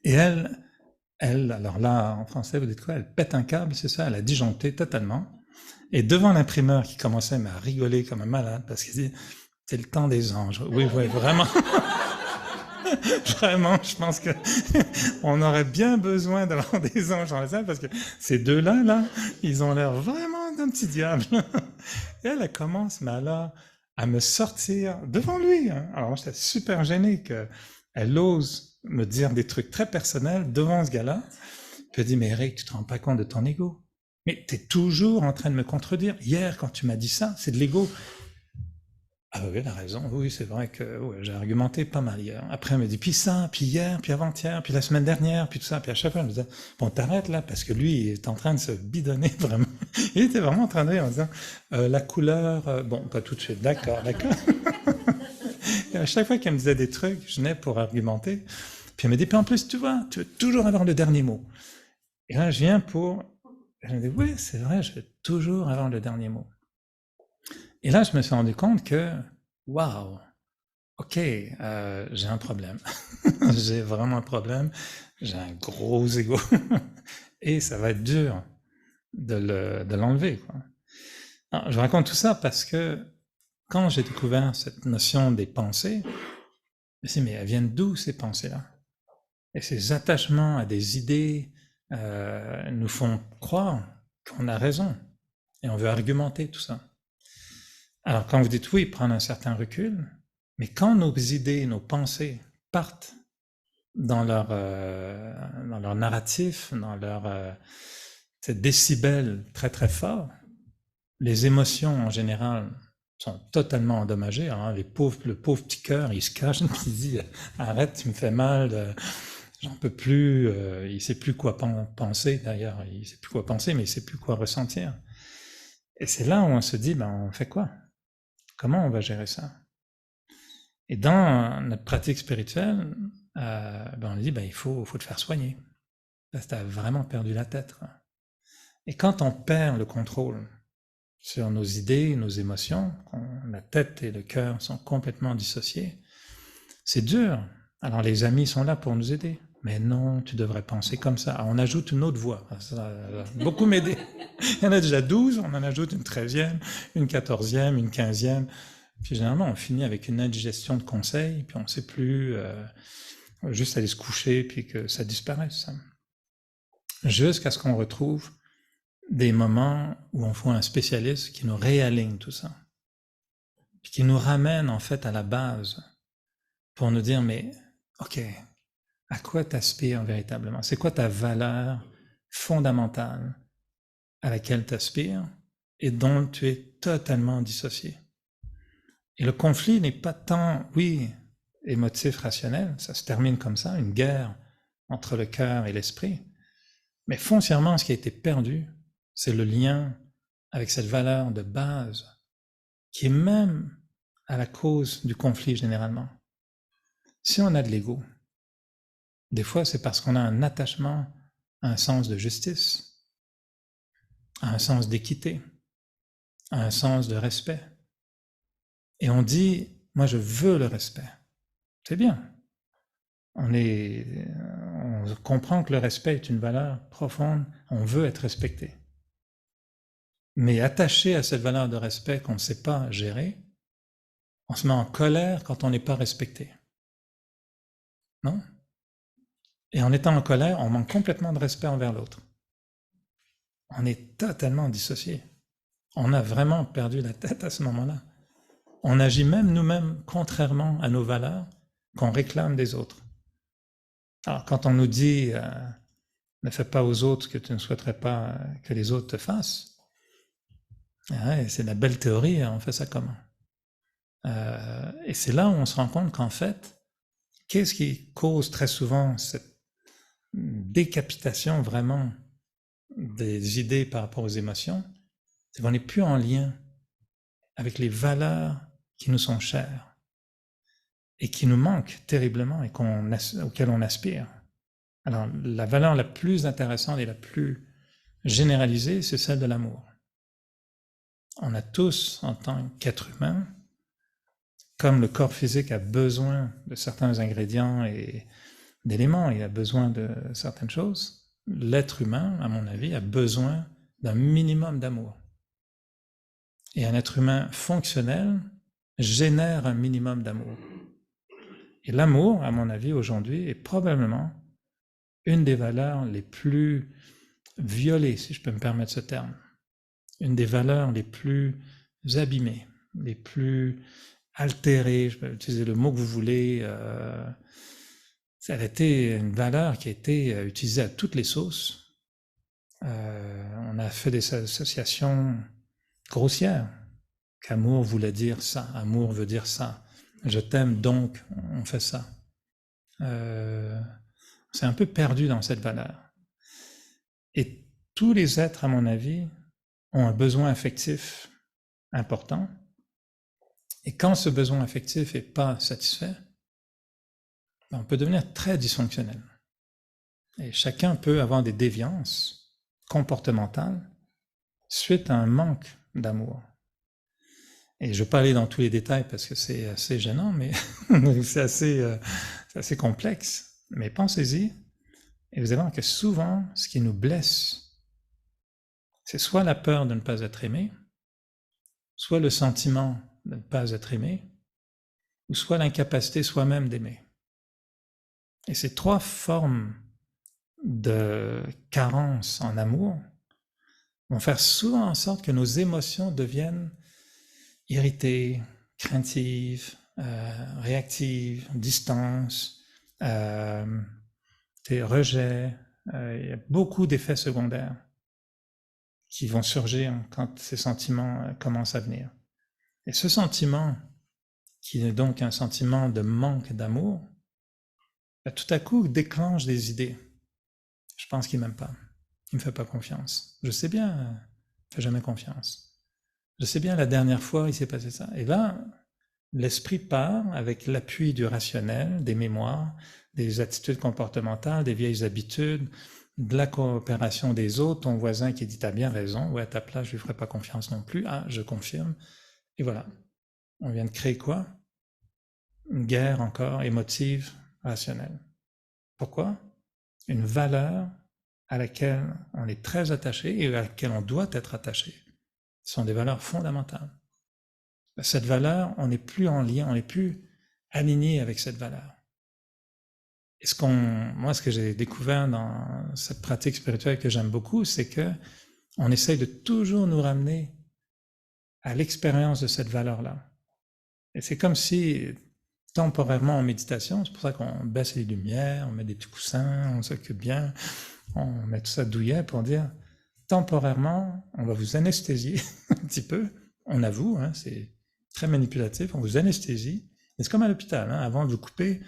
Et elle, alors là, en français, vous dites quoi? Elle pète un câble, c'est ça? Elle a disjoncté totalement. Et devant l'imprimeur qui commençait à rigoler comme un malade, parce qu'il dit, c'est le temps des anges. Oui, vraiment. Vraiment, je pense que on aurait bien besoin d'avoir des anges dans la salle, parce que ces deux-là, ils ont l'air vraiment d'un petit diable. Et elle commence, mais alors, à me sortir devant lui. Hein. Alors, j'étais super gêné qu'elle ose me dire des trucs très personnels devant ce gars-là. Puis elle dit, mais Eric, tu te rends pas compte de ton ego. Mais tu es toujours en train de me contredire. Hier, quand tu m'as dit ça, c'est de l'ego. Ah oui, elle a raison. Oui, c'est vrai que j'ai argumenté pas mal hier. Après, elle me dit, puis ça, puis hier, puis avant-hier, puis la semaine dernière, puis tout ça. Puis à chaque fois, elle me disait, bon, t'arrêtes là, parce que lui, il est en train de se bidonner vraiment. Il était vraiment en train de dire en disant, la couleur, bon, pas tout de suite, d'accord. Et à chaque fois qu'elle me disait des trucs, je venais pour argumenter. Puis elle me dit, puis en plus, tu vois, tu veux toujours avoir le dernier mot. Et là, je viens je me dis, oui, c'est vrai, je veux toujours avoir le dernier mot. Et là, je me suis rendu compte que, waouh, ok, j'ai un problème. J'ai vraiment un problème. J'ai un gros ego. Et ça va être dur de l'enlever, quoi. Alors, je raconte tout ça parce que quand j'ai découvert cette notion des pensées, je me suis dit, mais elles viennent d'où ces pensées-là? Et ces attachements à des idées nous font croire qu'on a raison. Et on veut argumenter tout ça. Alors quand vous dites oui, prendre un certain recul, mais quand nos idées, nos pensées partent dans leur narratif, dans leur décibels très très forts, les émotions en général sont totalement endommagées. Hein. Le pauvre petit cœur, il se cache, il dit « Arrête, tu me fais mal, j'en peux plus », il ne sait plus quoi penser d'ailleurs, il ne sait plus quoi penser, mais il ne sait plus quoi ressentir. Et c'est là où on se dit, on fait quoi? Comment on va gérer ça? Et dans notre pratique spirituelle, on dit, il faut te faire soigner. Parce que tu as vraiment perdu la tête. Et quand on perd le contrôle sur nos idées, nos émotions, quand la tête et le cœur sont complètement dissociés, c'est dur. Alors les amis sont là pour nous aider. Mais non, tu devrais penser comme ça. Alors, on ajoute une autre voix. Ça va beaucoup m'aider. Il y en a déjà 12, on en ajoute une 13e, une 14e, une 15e. Puis généralement, on finit avec une indigestion de conseils, puis on ne sait plus, juste aller se coucher, puis que ça disparaisse. Jusqu'à ce qu'on retrouve des moments où on voit un spécialiste qui nous réaligne tout ça, puis qui nous ramène en fait à la base pour nous dire, mais ok, à quoi t'aspires véritablement? C'est quoi ta valeur fondamentale à laquelle t'aspires et dont tu es totalement dissocié? Et le conflit n'est pas tant, oui, émotif, rationnel, ça se termine comme ça, une guerre entre le cœur et l'esprit, mais foncièrement, ce qui a été perdu, c'est le lien avec cette valeur de base qui est même à la cause du conflit généralement. Si on a de l'ego, des fois c'est parce qu'on a un attachement à un sens de justice, à un sens d'équité, à un sens de respect. Et on dit, moi je veux le respect. C'est bien. On comprend que le respect est une valeur profonde, on veut être respecté. Mais attaché à cette valeur de respect qu'on ne sait pas gérer, on se met en colère quand on n'est pas respecté. Non? Et en étant en colère, on manque complètement de respect envers l'autre. On est totalement dissocié. On a vraiment perdu la tête à ce moment-là. On agit même nous-mêmes contrairement à nos valeurs qu'on réclame des autres. Alors quand on nous dit ne fais pas aux autres ce que tu ne souhaiterais pas que les autres te fassent, c'est la belle théorie, on fait ça comment? Et c'est là où on se rend compte qu'en fait, qu'est-ce qui cause très souvent cette décapitation vraiment des idées par rapport aux émotions? C'est qu'on n'est plus en lien avec les valeurs qui nous sont chères et qui nous manquent terriblement et auxquelles on aspire. Alors, la valeur la plus intéressante et la plus généralisée, c'est celle de l'amour. On a tous, en tant qu'être humain, comme le corps physique a besoin de certains ingrédients et d'éléments, il a besoin de certaines choses, l'être humain, à mon avis, a besoin d'un minimum d'amour. Et un être humain fonctionnel génère un minimum d'amour. Et l'amour, à mon avis, aujourd'hui, est probablement une des valeurs les plus violées, si je peux me permettre ce terme, une des valeurs les plus abîmées, les plus altérées, je peux utiliser le mot que vous voulez, ça a été une valeur qui a été utilisée à toutes les sauces. On a fait des associations grossières, qu'amour voulait dire ça, amour veut dire ça, je t'aime donc on fait ça. C'est un peu perdu dans cette valeur. Et tous les êtres, à mon avis, ont un besoin affectif important. Et quand ce besoin affectif n'est pas satisfait, on peut devenir très dysfonctionnel. Et chacun peut avoir des déviances comportementales suite à un manque d'amour. Et je ne vais pas aller dans tous les détails parce que c'est assez gênant, mais c'est assez complexe. Mais pensez-y, et vous allez voir que souvent, ce qui nous blesse, c'est soit la peur de ne pas être aimé, soit le sentiment de ne pas être aimé, ou soit l'incapacité soi-même d'aimer. Et ces trois formes de carence en amour vont faire souvent en sorte que nos émotions deviennent irritée, craintive, réactive, distance, rejet. Il y a beaucoup d'effets secondaires qui vont surgir quand ces sentiments commencent à venir. Et ce sentiment, qui est donc un sentiment de manque d'amour, tout à coup déclenche des idées. Je pense qu'il m'aime pas, il me fait pas confiance. Je sais bien, il me fait jamais confiance. Je sais bien, la dernière fois, il s'est passé ça. Et là, l'esprit part avec l'appui du rationnel, des mémoires, des attitudes comportementales, des vieilles habitudes, de la coopération des autres, ton voisin qui dit « t'as bien raison, ouais, à ta place, je lui ferai pas confiance non plus, ah, je confirme ». Et voilà, on vient de créer quoi? Une guerre encore émotive, rationnelle. Pourquoi? Une valeur à laquelle on est très attaché et à laquelle on doit être attaché. Ce sont des valeurs fondamentales. Cette valeur, on n'est plus en lien, on n'est plus aligné avec cette valeur. Et moi, ce que j'ai découvert dans cette pratique spirituelle que j'aime beaucoup, c'est que on essaye de toujours nous ramener à l'expérience de cette valeur-là. Et c'est comme si, temporairement en méditation, c'est pour ça qu'on baisse les lumières, on met des petits coussins, on s'occupe bien, on met tout ça douillet pour dire, temporairement, on va vous anesthésier un petit peu, on avoue, hein, c'est très manipulatif, on vous anesthésie. Et c'est comme à l'hôpital, hein, avant de vous couper,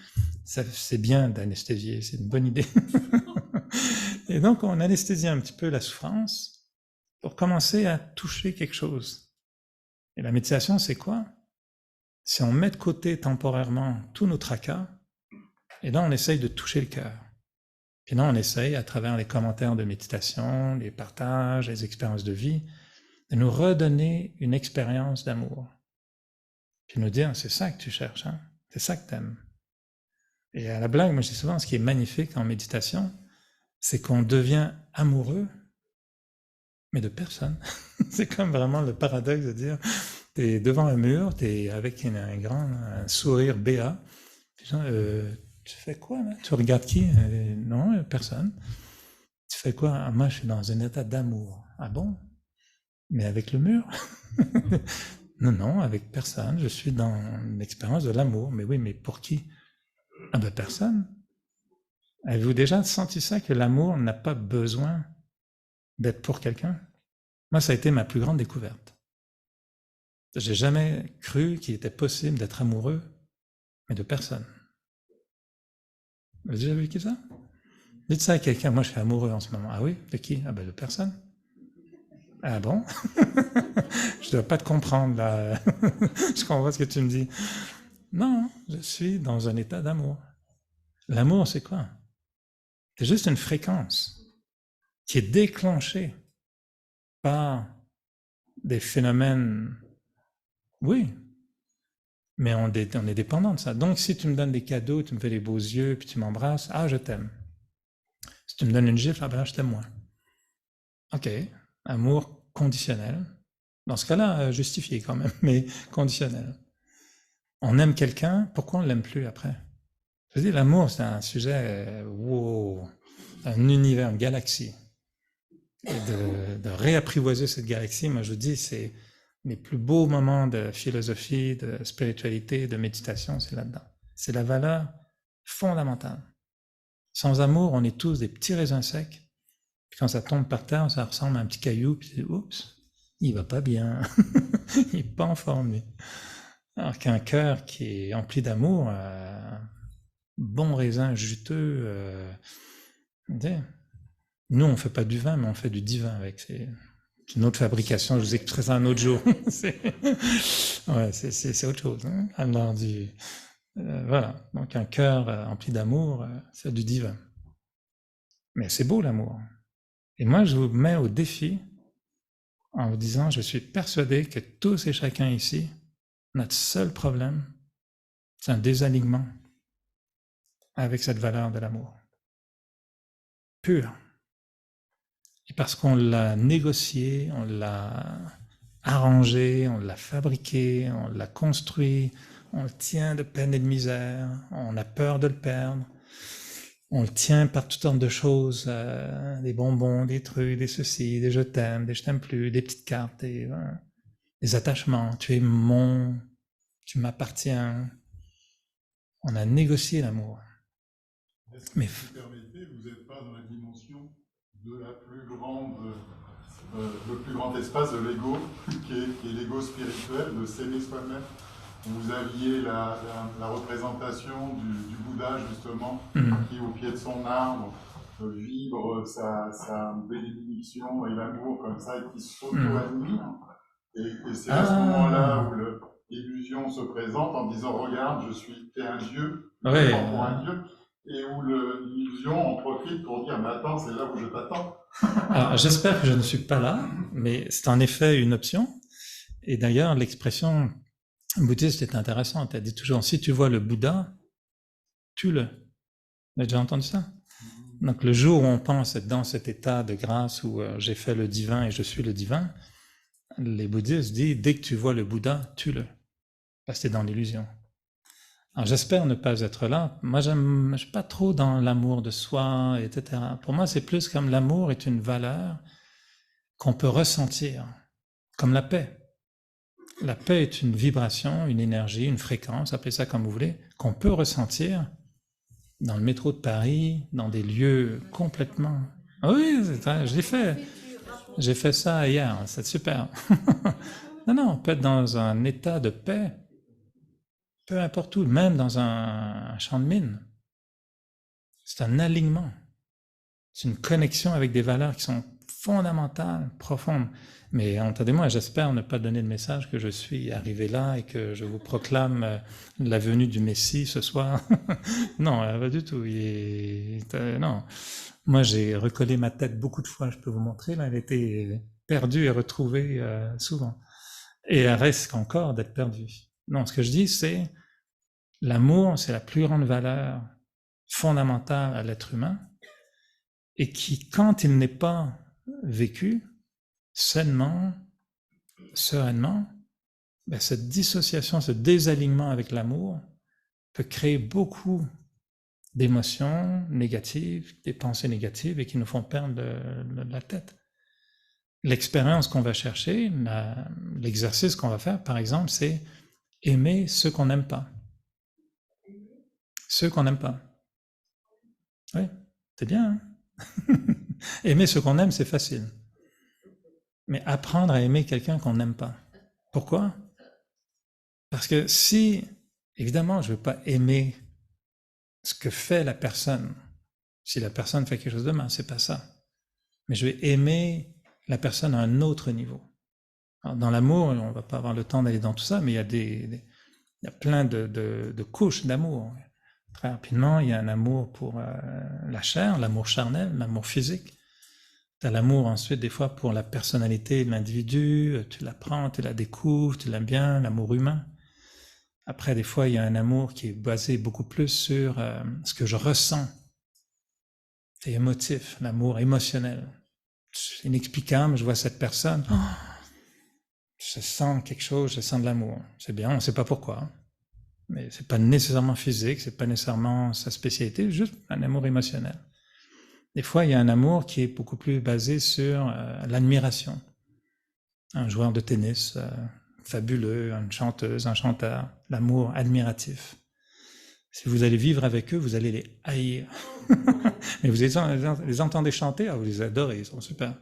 c'est bien d'anesthésier, c'est une bonne idée. Et donc on anesthésie un petit peu la souffrance pour commencer à toucher quelque chose. Et la méditation, c'est quoi? C'est on met de côté temporairement tous nos tracas, et là on essaye de toucher le cœur. Et là on essaye, à travers les commentaires de méditation, les partages, les expériences de vie, de nous redonner une expérience d'amour. Puis nous dire, c'est ça que tu cherches, hein? C'est ça que tu aimes. Et à la blague, moi je dis souvent, ce qui est magnifique en méditation, c'est qu'on devient amoureux, mais de personne. C'est comme vraiment le paradoxe de dire, t'es devant un mur, t'es avec un sourire béat, tu fais quoi là? Tu regardes qui? Non, personne. Tu fais quoi? Ah, moi je suis dans un état d'amour. Ah bon? Mais avec le mur? Non, avec personne, je suis dans l'expérience de l'amour. Mais oui, mais pour qui? Ah ben personne. Avez-vous déjà senti ça, que l'amour n'a pas besoin d'être pour quelqu'un? Moi, ça a été ma plus grande découverte. J'ai jamais cru qu'il était possible d'être amoureux, mais de personne. Vous avez déjà vécu ça? Dites ça à quelqu'un, moi je suis amoureux en ce moment. Ah oui? De qui? Ah ben de personne. Ah bon? Je ne dois pas te comprendre là. Je comprends ce que tu me dis. Non, je suis dans un état d'amour. L'amour, c'est quoi? C'est juste une fréquence qui est déclenchée par des phénomènes, oui, mais on est dépendant de ça. Donc si tu me donnes des cadeaux, tu me fais des beaux yeux, puis tu m'embrasses, ah je t'aime. Si tu me donnes une gifle, ah ben je t'aime moins. Ok, amour conditionnel. Dans ce cas-là, justifié quand même, mais conditionnel. On aime quelqu'un, pourquoi on ne l'aime plus après? Je veux dire, l'amour, c'est un sujet, wow, un univers, une galaxie. Et de réapprivoiser cette galaxie, moi je dis, c'est les plus beaux moments de philosophie, de spiritualité, de méditation, c'est là-dedans. C'est la valeur fondamentale. Sans amour, on est tous des petits raisins secs. Puis quand ça tombe par terre, ça ressemble à un petit caillou, puis oups, il va pas bien. Il est pas en forme, lui. Alors qu'un cœur qui est empli d'amour, bon raisin juteux, nous on fait pas du vin, mais on fait du divin avec. C'est une autre fabrication, je vous expliquerai ça un autre jour. c'est autre chose. Hein. Alors, voilà, donc un cœur empli d'amour, c'est du divin. Mais c'est beau l'amour. Et moi je vous mets au défi en vous disant, je suis persuadé que tous et chacun ici, notre seul problème, c'est un désalignement avec cette valeur de l'amour. Pur. Et parce qu'on l'a négocié, on l'a arrangé, on l'a fabriqué, on l'a construit, on le tient de peine et de misère, on a peur de le perdre, on le tient par toutes sortes de choses, des bonbons, des trucs, des ceci, des je t'aime plus, des petites cartes, les attachements. Tu m'appartiens. On a négocié l'amour. Est-ce que, si vous permettez, vous n'êtes pas dans la dimension de la le plus grand espace de l'ego, qui est l'ego spirituel, de s'aimer soi-même? Vous aviez la représentation du Bouddha, justement, qui, au pied de son arbre, vibre sa bénédiction et l'amour comme ça, et qui s'auto-admire. Et c'est à ce moment-là où l'illusion se présente en disant « Regarde, t'es un dieu, oui. pour un dieu ». Et où l'illusion en profite pour dire « Mais attends, c'est là où je t'attends ». Alors, j'espère que je ne suis pas là, mais c'est en effet une option. Et d'ailleurs, l'expression bouddhiste est intéressante. Elle dit toujours, si tu vois le Bouddha, tue-le. Vous avez déjà entendu ça? Donc le jour où on pense être dans cet état de grâce où j'ai fait le divin et je suis le divin, les bouddhistes disent, dès que tu vois le Bouddha, tue-le. Parce que t'es dans l'illusion. Alors j'espère ne pas être là. Moi, je suis pas trop dans l'amour de soi, etc. Pour moi, c'est plus comme l'amour est une valeur qu'on peut ressentir, comme la paix. La paix est une vibration, une énergie, une fréquence, appelez ça comme vous voulez, qu'on peut ressentir dans le métro de Paris, dans des lieux complètement... Oui, je l'ai fait. J'ai fait ça hier, c'est super. Non, on peut être dans un état de paix, peu importe où, même dans un champ de mine. C'est un alignement. C'est une connexion avec des valeurs qui sont fondamentales, profondes. Mais entendez-moi, j'espère ne pas donner le message que je suis arrivé là et que je vous proclame la venue du Messie ce soir. Non, pas du tout. Non. Moi, j'ai recollé ma tête beaucoup de fois, je peux vous montrer. Là, elle était perdue et retrouvée souvent. Et elle risque encore d'être perdue. Non, ce que je dis, c'est l'amour, c'est la plus grande valeur fondamentale à l'être humain et qui, quand il n'est pas vécu, sainement, sereinement, ben cette dissociation, ce désalignement avec l'amour peut créer beaucoup d'émotions négatives, des pensées négatives et qui nous font perdre la tête. L'expérience qu'on va chercher, l'exercice qu'on va faire, par exemple, c'est aimer ceux qu'on n'aime pas. Ceux qu'on n'aime pas. Oui, c'est bien. Hein? Aimer ceux qu'on aime, c'est facile. Mais apprendre à aimer quelqu'un qu'on n'aime pas. Pourquoi? Parce que si, évidemment, je ne veux pas aimer ce que fait la personne, si la personne fait quelque chose de mal, c'est pas ça. Mais je vais aimer la personne à un autre niveau. Alors, dans l'amour, on ne va pas avoir le temps d'aller dans tout ça, mais il y a plein de couches d'amour. Très rapidement, il y a un amour pour la chair, l'amour charnel, l'amour physique. Tu as l'amour ensuite des fois pour la personnalité de l'individu, tu l'apprends, tu la découvres, tu l'aimes bien, l'amour humain. Après, des fois, il y a un amour qui est basé beaucoup plus sur ce que je ressens. C'est émotif, l'amour émotionnel. C'est inexplicable, je vois cette personne, je sens quelque chose, je sens de l'amour. C'est bien, on ne sait pas pourquoi. Mais c'est pas nécessairement physique, c'est pas nécessairement sa spécialité, juste un amour émotionnel. Des fois, il y a un amour qui est beaucoup plus basé sur l'admiration. Un joueur de tennis fabuleux, une chanteuse, un chanteur, l'amour admiratif. Si vous allez vivre avec eux, vous allez les haïr. Mais vous les entendez chanter, vous les adorez, ils sont super.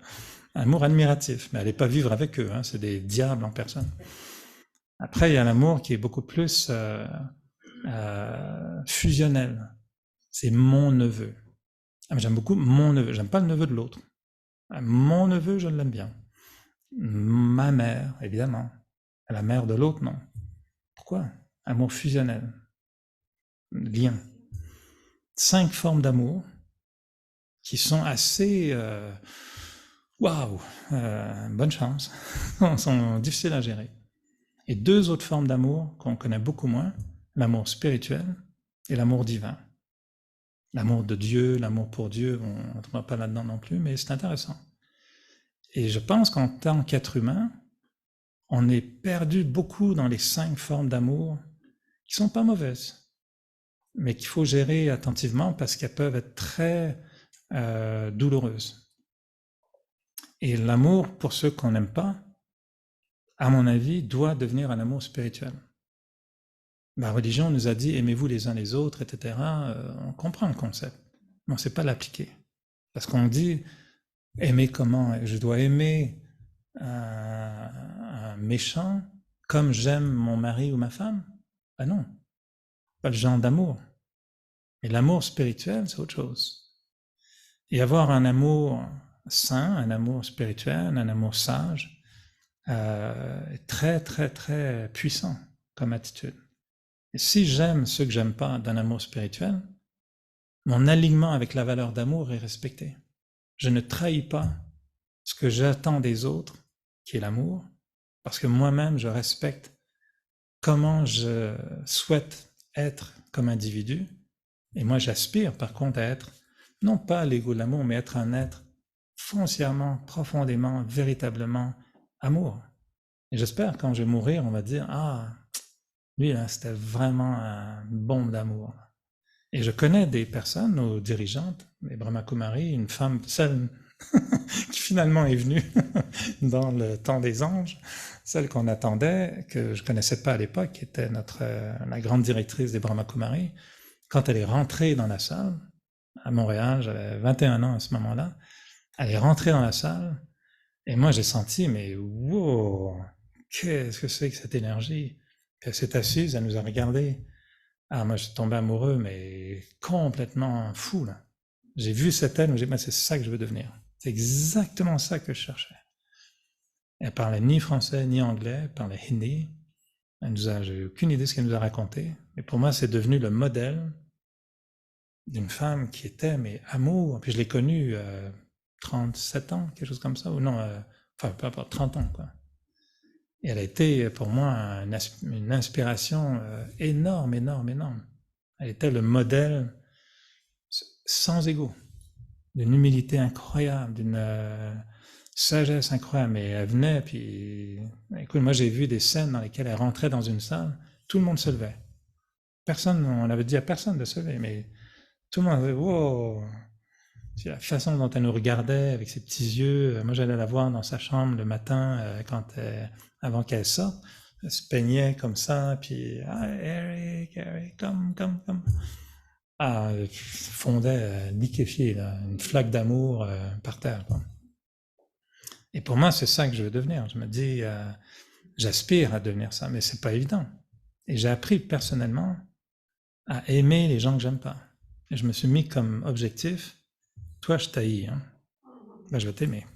Amour admiratif, mais allez pas vivre avec eux, c'est des diables en personne. Après, il y a l'amour qui est beaucoup plus fusionnel. C'est mon neveu. Ah, mais j'aime beaucoup mon neveu. J'aime pas le neveu de l'autre. Mon neveu, je l'aime bien. Ma mère, évidemment. La mère de l'autre, non. Pourquoi? Amour fusionnel. Lien. 5 formes d'amour qui sont assez... waouh, bonne chance. sont difficiles à gérer. Et 2 autres formes d'amour qu'on connaît beaucoup moins, l'amour spirituel et l'amour divin. L'amour de Dieu, l'amour pour Dieu, on ne rentrera pas là-dedans non plus, mais c'est intéressant. Et je pense qu'en tant qu'être humain, on est perdu beaucoup dans les 5 formes d'amour qui ne sont pas mauvaises, mais qu'il faut gérer attentivement parce qu'elles peuvent être très douloureuses. Et l'amour pour ceux qu'on n'aime pas, à mon avis, doit devenir un amour spirituel. La religion nous a dit « aimez-vous les uns les autres », etc. On comprend le concept, mais on ne sait pas l'appliquer. Parce qu'on dit « aimer comment ?» Je dois aimer un méchant comme j'aime mon mari ou ma femme? Ben non, pas le genre d'amour. Et l'amour spirituel, c'est autre chose. Et avoir un amour saint, un amour spirituel, un amour sage, est très, très, très puissant comme attitude. Et si j'aime ceux que j'aime pas d'un amour spirituel, mon alignement avec la valeur d'amour est respecté. Je ne trahis pas ce que j'attends des autres, qui est l'amour, parce que moi-même, je respecte comment je souhaite être comme individu. Et moi, j'aspire par contre à être, non pas l'ego de l'amour, mais être un être foncièrement, profondément, véritablement amour. Et j'espère quand je vais mourir, on va dire « Ah, lui, là, c'était vraiment une bombe d'amour. » Et je connais des personnes, nos dirigeantes, les Brahma Kumaris, une femme, celle qui finalement est venue dans le temps des anges, celle qu'on attendait, que je connaissais pas à l'époque, qui était la grande directrice des Brahma Kumaris. Quand elle est rentrée dans la salle, à Montréal, j'avais 21 ans à ce moment-là, elle est rentrée dans la salle, et moi j'ai senti, mais wow, qu'est-ce que c'est que cette énergie? Puis elle s'est assise, elle nous a regardés. Ah, moi je suis tombé amoureux, mais complètement fou, là. J'ai vu cette elle, j'ai dit, c'est ça que je veux devenir. C'est exactement ça que je cherchais. Elle parlait ni français, ni anglais, elle parlait hindi. J'ai aucune idée de ce qu'elle nous a raconté, mais pour moi c'est devenu le modèle d'une femme qui était, mais amour. Puis je l'ai connue 37 ans, quelque chose comme ça, ou non, enfin peu importe, 30 ans, quoi. Et elle a été pour moi une inspiration énorme, énorme, énorme. Elle était le modèle sans ego, d'une humilité incroyable, d'une sagesse incroyable. Mais elle venait, puis écoute, moi j'ai vu des scènes dans lesquelles elle rentrait dans une salle, tout le monde se levait. Personne, on avait dit à personne de se lever, mais tout le monde avait, wow! C'est la façon dont elle nous regardait avec ses petits yeux. Moi, j'allais la voir dans sa chambre le matin avant qu'elle sorte. Elle se peignait comme ça, puis ah, Eric, come. Ah, elle fondait liquéfiée, là, une flaque d'amour par terre, quoi. Et pour moi, c'est ça que je veux devenir. Je me dis, j'aspire à devenir ça, mais c'est pas évident. Et j'ai appris personnellement à aimer les gens que j'aime pas. Et je me suis mis comme objectif, toi je t'haïs, hein? Ben, je vais t'aimer.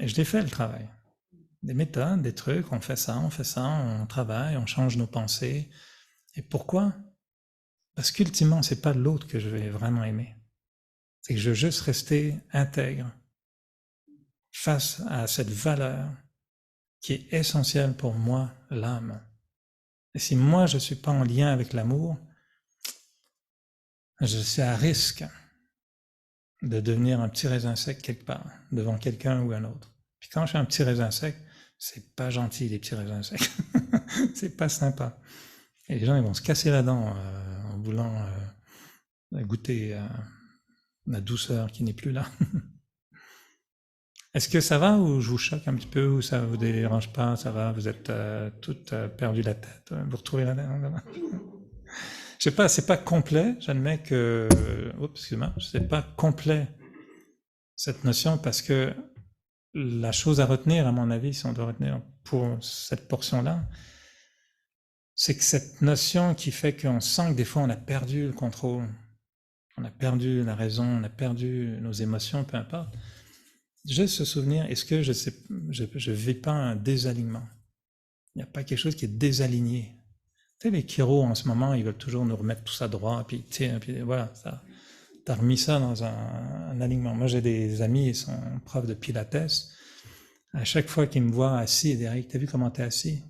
Et je l'ai fait le travail. Des méthodes, des trucs, on fait ça, on travaille, on change nos pensées. Et pourquoi? Parce qu'ultimement, c'est pas l'autre que je vais vraiment aimer. C'est que je veux juste rester intègre face à cette valeur qui est essentielle pour moi, l'âme. Et si moi je suis pas en lien avec l'amour, je suis à risque de devenir un petit raisin sec quelque part, devant quelqu'un ou un autre. Puis quand je suis un petit raisin sec, c'est pas gentil les petits raisins secs. C'est pas sympa. Et les gens ils vont se casser la dent en voulant goûter la douceur qui n'est plus là. Est-ce que ça va ou je vous choque un petit peu ou ça vous dérange pas? Ça va? Vous êtes toutes perdues la tête? Vous retrouvez la tête? Je sais pas, c'est pas complet. J'admets que, excuse-moi, c'est pas complet cette notion parce que la chose à retenir, à mon avis, si on doit retenir pour cette portion-là, c'est que cette notion qui fait qu'on sent que des fois on a perdu le contrôle, on a perdu la raison, on a perdu nos émotions, peu importe. Juste se souvenir, est-ce que je vis pas un désalignement? Il n'y a pas quelque chose qui est désaligné. Tu sais, les chiros en ce moment, ils veulent toujours nous remettre tout ça droit, puis tiens, puis voilà, ça. T'as remis ça dans un alignement. Moi, j'ai des amis, ils sont profs de pilates. À chaque fois qu'ils me voient assis, ils disent « Eric, t'as vu comment t'es assis?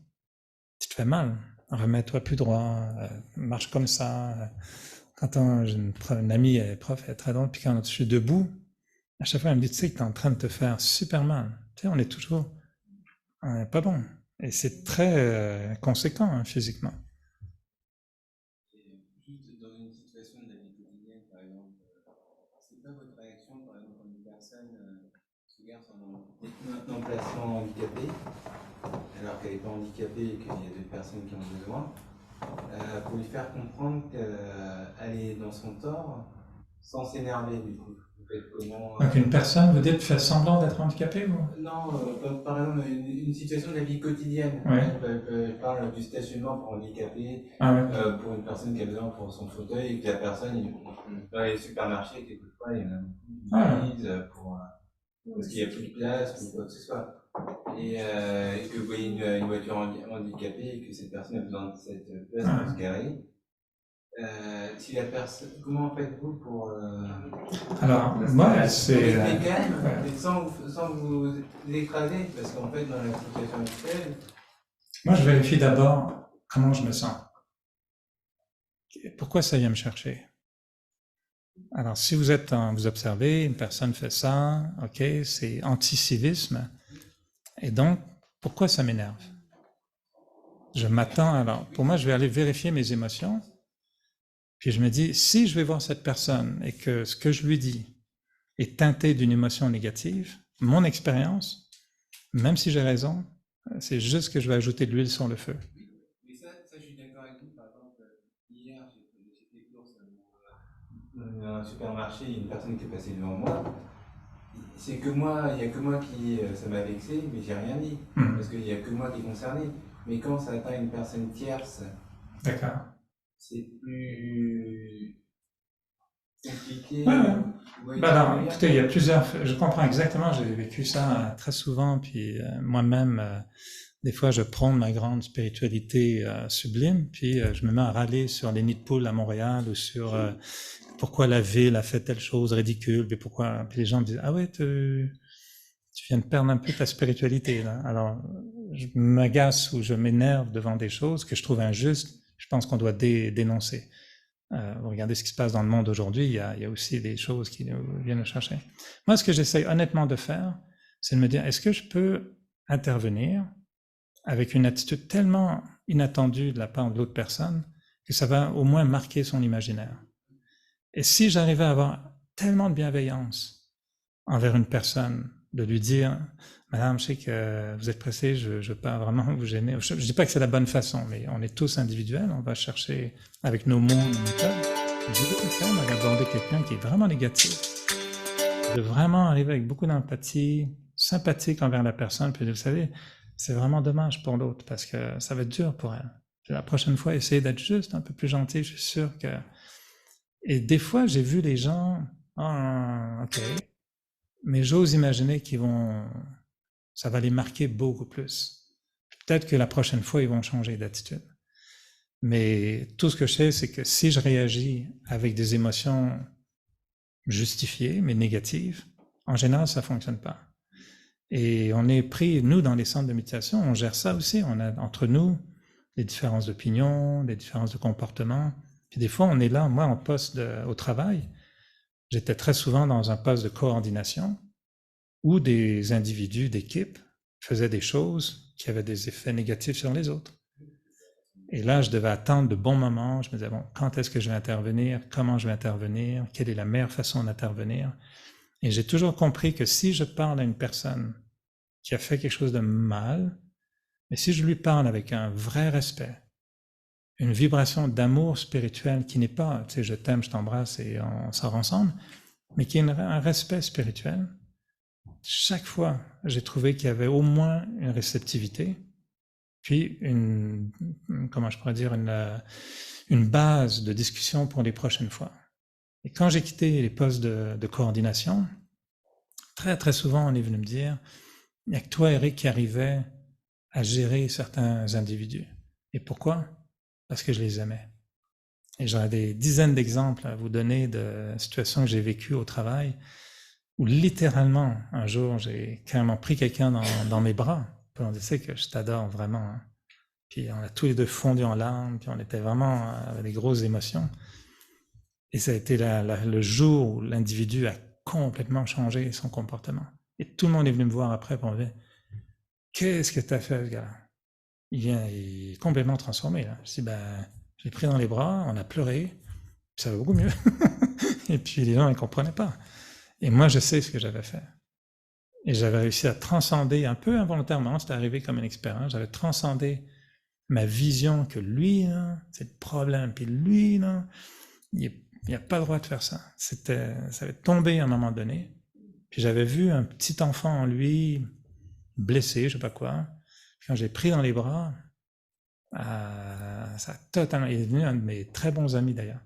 Tu te fais mal. Remets-toi plus droit, marche comme ça. » Quand j'ai une amie, elle est prof, elle est très drôle, puis quand je suis debout, à chaque fois, elle me dit « Tu sais que t'es en train de te faire super mal. » Tu sais, on est toujours pas bon. Et c'est très conséquent hein, physiquement. Juste dans une situation de la vie quotidienne, par exemple, c'est pas votre réaction, par exemple, quand une personne se garde en emplacement handicapé, alors qu'elle n'est pas handicapée et qu'il y a d'autres personnes qui ont besoin, pour lui faire comprendre qu'elle est dans son tort sans s'énerver du coup. Donc une personne, vous dites, fait semblant d'être handicapée ou? Non, par exemple, une situation de la vie quotidienne. Ouais. Elle parle du stationnement pour handicapés, pour une personne qui a besoin pour son fauteuil, et que la personne, dans les supermarchés, et que fois, il y en a une mise parce qu'il n'y a plus de place ou quoi que ce soit. Et que vous voyez une voiture handicapée et que cette personne a besoin de cette place pour se garer. Si la personne, comment faites-vous pour alors moi c'est sans vous écraser, parce qu'en fait dans la situation actuelle, moi je vérifie d'abord comment je me sens, pourquoi ça vient me chercher. Alors si vous observez une personne fait ça, ok, c'est anti-civisme, et donc pourquoi ça m'énerve? Je m'attends, alors pour moi je vais aller vérifier mes émotions. Puis je me dis, si je vais voir cette personne et que ce que je lui dis est teinté d'une émotion négative, mon expérience, même si j'ai raison, c'est juste que je vais ajouter de l'huile sur le feu. Mais ça je suis d'accord avec vous. Par exemple, hier, j'ai fait des courses dans un supermarché, il y a une personne qui est passée devant moi. C'est que moi, il n'y a que moi qui, ça m'a vexé, mais j'ai rien dit, parce qu'il n'y a que moi qui est concerné. Mais quand ça atteint une personne tierce, d'accord, c'est plus compliqué. Non, écoutez, il y a plusieurs. Je comprends exactement. J'ai vécu ça très souvent. Puis moi-même, des fois, je prône ma grande spiritualité sublime. Puis je me mets à râler sur les nids de poules à Montréal ou sur pourquoi la ville a fait telle chose ridicule. Puis pourquoi. Puis les gens me disent, ah ouais, tu viens de perdre un peu ta spiritualité là. Alors, je m'agace ou je m'énerve devant des choses que je trouve injustes. Je pense qu'on doit dénoncer. Regardez ce qui se passe dans le monde aujourd'hui, il y a aussi des choses qui viennent nous chercher. Moi, ce que j'essaie honnêtement de faire, c'est de me dire, est-ce que je peux intervenir avec une attitude tellement inattendue de la part de l'autre personne que ça va au moins marquer son imaginaire. Et si j'arrivais à avoir tellement de bienveillance envers une personne, de lui dire, madame, je sais que vous êtes pressée, je ne veux pas vraiment vous gêner. Je ne dis pas que c'est la bonne façon, mais on est tous individuels, on va chercher avec nos mots, nos méthodes. Je veux faire d'aborder quelqu'un qui est vraiment négatif, de vraiment arriver avec beaucoup d'empathie, sympathique envers la personne, puis vous savez, c'est vraiment dommage pour l'autre, parce que ça va être dur pour elle. Puis la prochaine fois, essayez d'être juste un peu plus gentil, je suis sûr que... Et des fois, j'ai vu les gens, ok, mais j'ose imaginer ça va les marquer beaucoup plus. Peut-être que la prochaine fois, ils vont changer d'attitude. Mais tout ce que je sais, c'est que si je réagis avec des émotions justifiées, mais négatives, en général, ça ne fonctionne pas. Et on est pris, nous, dans les centres de méditation, on gère ça aussi. On a entre nous des différences d'opinion, des différences de comportement. Puis des fois, on est là, moi, en poste au travail, j'étais très souvent dans un poste de coordination où des individus d'équipe faisaient des choses qui avaient des effets négatifs sur les autres. Et là, je devais attendre de bons moments. Je me disais, bon, quand est-ce que je vais intervenir? Comment je vais intervenir? Quelle est la meilleure façon d'intervenir? Et j'ai toujours compris que si je parle à une personne qui a fait quelque chose de mal, mais si je lui parle avec un vrai respect, une vibration d'amour spirituel qui n'est pas, tu sais, je t'aime, je t'embrasse et on sort ensemble, mais qui est un respect spirituel, chaque fois, j'ai trouvé qu'il y avait au moins une réceptivité, puis une base de discussion pour les prochaines fois. Et quand j'ai quitté les postes de coordination, très très souvent on est venu me dire, il n'y a que toi, Eric, qui arrivais à gérer certains individus. Et pourquoi? Parce que je les aimais. Et j'aurais des dizaines d'exemples à vous donner de situations que j'ai vécues au travail, où littéralement, un jour, j'ai carrément pris quelqu'un dans mes bras. Puis on disait que je t'adore vraiment. Hein. Puis on a tous les deux fondu en larmes, puis on était vraiment avec des grosses émotions. Et ça a été le jour où l'individu a complètement changé son comportement. Et tout le monde est venu me voir après pour me dire, qu'est-ce que tu as fait, ce gars-là? Il est complètement transformé. Là. Je dis, je l'ai pris dans les bras, on a pleuré, puis ça va beaucoup mieux. Et puis les gens ne comprenaient pas. Et moi, je sais ce que j'avais fait. Et j'avais réussi à transcender, un peu involontairement, c'était arrivé comme une expérience, j'avais transcendé ma vision que lui, là, c'est le problème, puis lui, là, il n'a pas le droit de faire ça. Ça avait tombé à un moment donné. Puis j'avais vu un petit enfant en lui, blessé, je sais pas quoi. Quand j'ai pris dans les bras, ça a totalement... Il est devenu un de mes très bons amis d'ailleurs.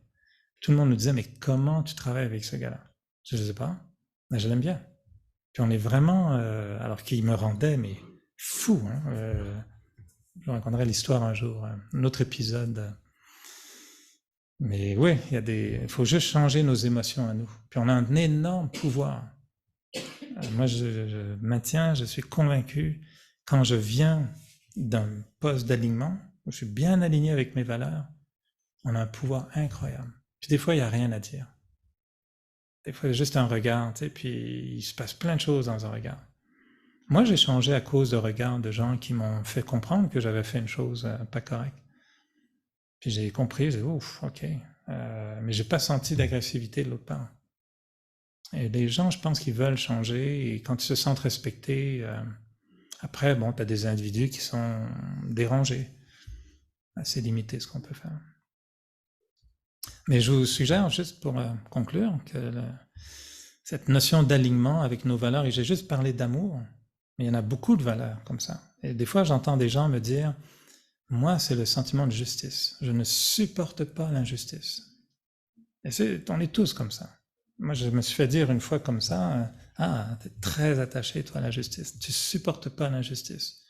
Tout le monde me disait, mais comment tu travailles avec ce gars-là? Je ne sais pas, mais je l'aime bien. Puis on est vraiment... alors qu'il me rendait, mais fou. Hein, je vous raconterai l'histoire un jour, un autre épisode. Mais oui, il faut juste changer nos émotions à nous. Puis on a un énorme pouvoir. Moi, je maintiens, je suis convaincu, quand je viens d'un poste d'alignement, où je suis bien aligné avec mes valeurs, on a un pouvoir incroyable. Puis des fois, il n'y a rien à dire. Des fois, il y a juste un regard, tu sais, puis il se passe plein de choses dans un regard. Moi, j'ai changé à cause de regards de gens qui m'ont fait comprendre que j'avais fait une chose pas correcte. Puis j'ai compris, j'ai dit, ouf, ok. Mais j'ai pas senti d'agressivité de l'autre part. Et les gens, je pense qu'ils veulent changer, et quand ils se sentent respectés, après, bon, tu as des individus qui sont dérangés. C'est limité ce qu'on peut faire. Mais je vous suggère, juste pour conclure, que cette notion d'alignement avec nos valeurs, et j'ai juste parlé d'amour, mais il y en a beaucoup de valeurs comme ça. Et des fois, j'entends des gens me dire, moi, c'est le sentiment de justice. Je ne supporte pas l'injustice. Et on est tous comme ça. Moi, je me suis fait dire une fois comme ça, tu es très attaché, toi, à la justice. Tu ne supportes pas l'injustice.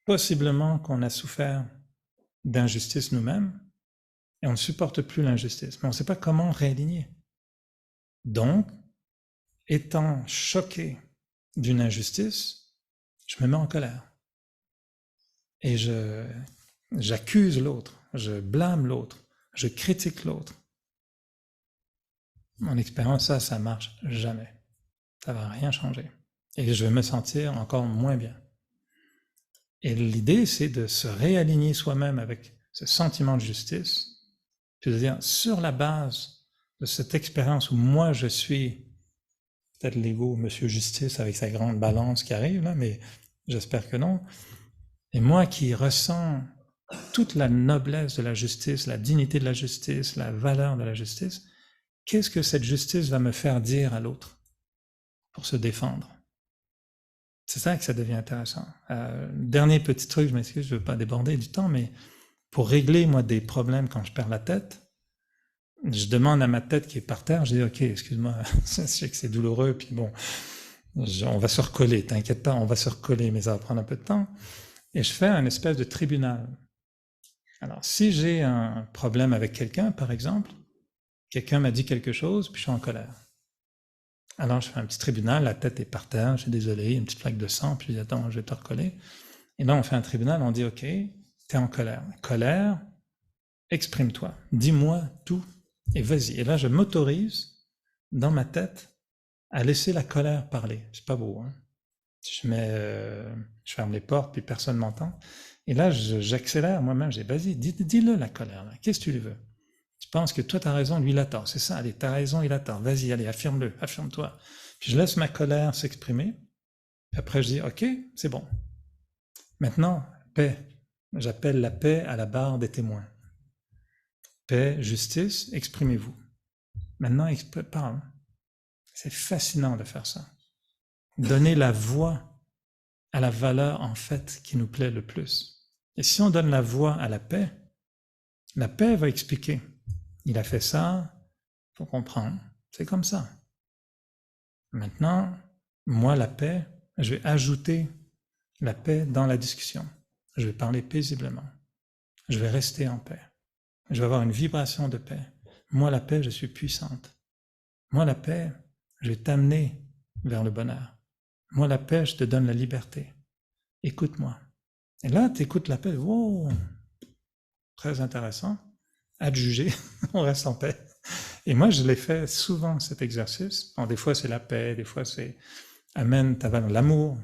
Possiblement qu'on a souffert d'injustice nous-mêmes, et on ne supporte plus l'injustice. Mais on ne sait pas comment réaligner. Donc, étant choqué d'une injustice, je me mets en colère. Et j'accuse l'autre, je blâme l'autre, je critique l'autre. Mon expérience, ça marche jamais. Ça va rien changer. Et je vais me sentir encore moins bien. Et l'idée, c'est de se réaligner soi-même avec ce sentiment de justice, puis de dire, sur la base de cette expérience où moi je suis, peut-être l'ego, Monsieur Justice, avec sa grande balance qui arrive, là, mais j'espère que non, et moi qui ressens toute la noblesse de la justice, la dignité de la justice, la valeur de la justice, qu'est-ce que cette justice va me faire dire à l'autre pour se défendre? C'est ça que ça devient intéressant. Dernier petit truc, je m'excuse, je ne veux pas déborder du temps, mais pour régler, moi, des problèmes quand je perds la tête, je demande à ma tête qui est par terre, je dis, ok, excuse-moi, je sais que c'est douloureux, puis bon, on va se recoller, t'inquiète pas, on va se recoller, mais ça va prendre un peu de temps. Et je fais un espèce de tribunal. Alors, si j'ai un problème avec quelqu'un, par exemple, quelqu'un m'a dit quelque chose, puis je suis en colère. Alors, je fais un petit tribunal, la tête est par terre, je suis désolé, une petite flaque de sang, puis je dis, attends, je vais te recoller. Et là, on fait un tribunal, on dit, ok, t'es en colère. Colère, exprime-toi, dis-moi tout, et vas-y. Et là, je m'autorise, dans ma tête, à laisser la colère parler. C'est pas beau, hein? Je ferme les portes, puis personne ne m'entend. Et là, j'accélère moi-même, je dis, vas-y, dis-le la colère, là. Qu'est-ce que tu lui veux? Tu penses que toi, tu as raison, lui, il a tort. C'est ça, allez, tu as raison, il a tort. Vas-y, allez, affirme-le, affirme-toi. Puis je laisse ma colère s'exprimer. Puis après, je dis, ok, c'est bon. Maintenant, paix. J'appelle la paix à la barre des témoins. Paix, justice, exprimez-vous. Maintenant, parle. C'est fascinant de faire ça. Donner la voix à la valeur, en fait, qui nous plaît le plus. Et si on donne la voix à la paix va expliquer. Il a fait ça, il faut comprendre. C'est comme ça. Maintenant, moi, la paix, je vais ajouter la paix dans la discussion. Je vais parler paisiblement. Je vais rester en paix. Je vais avoir une vibration de paix. Moi, la paix, je suis puissante. Moi, la paix, je vais t'amener vers le bonheur. Moi, la paix, je te donne la liberté. Écoute-moi. Et là, tu écoutes la paix. Wow, très intéressant. À te juger, on reste en paix. Et moi, je l'ai fait souvent, cet exercice. Bon, des fois, c'est la paix, des fois, c'est amène ta valeur, l'amour.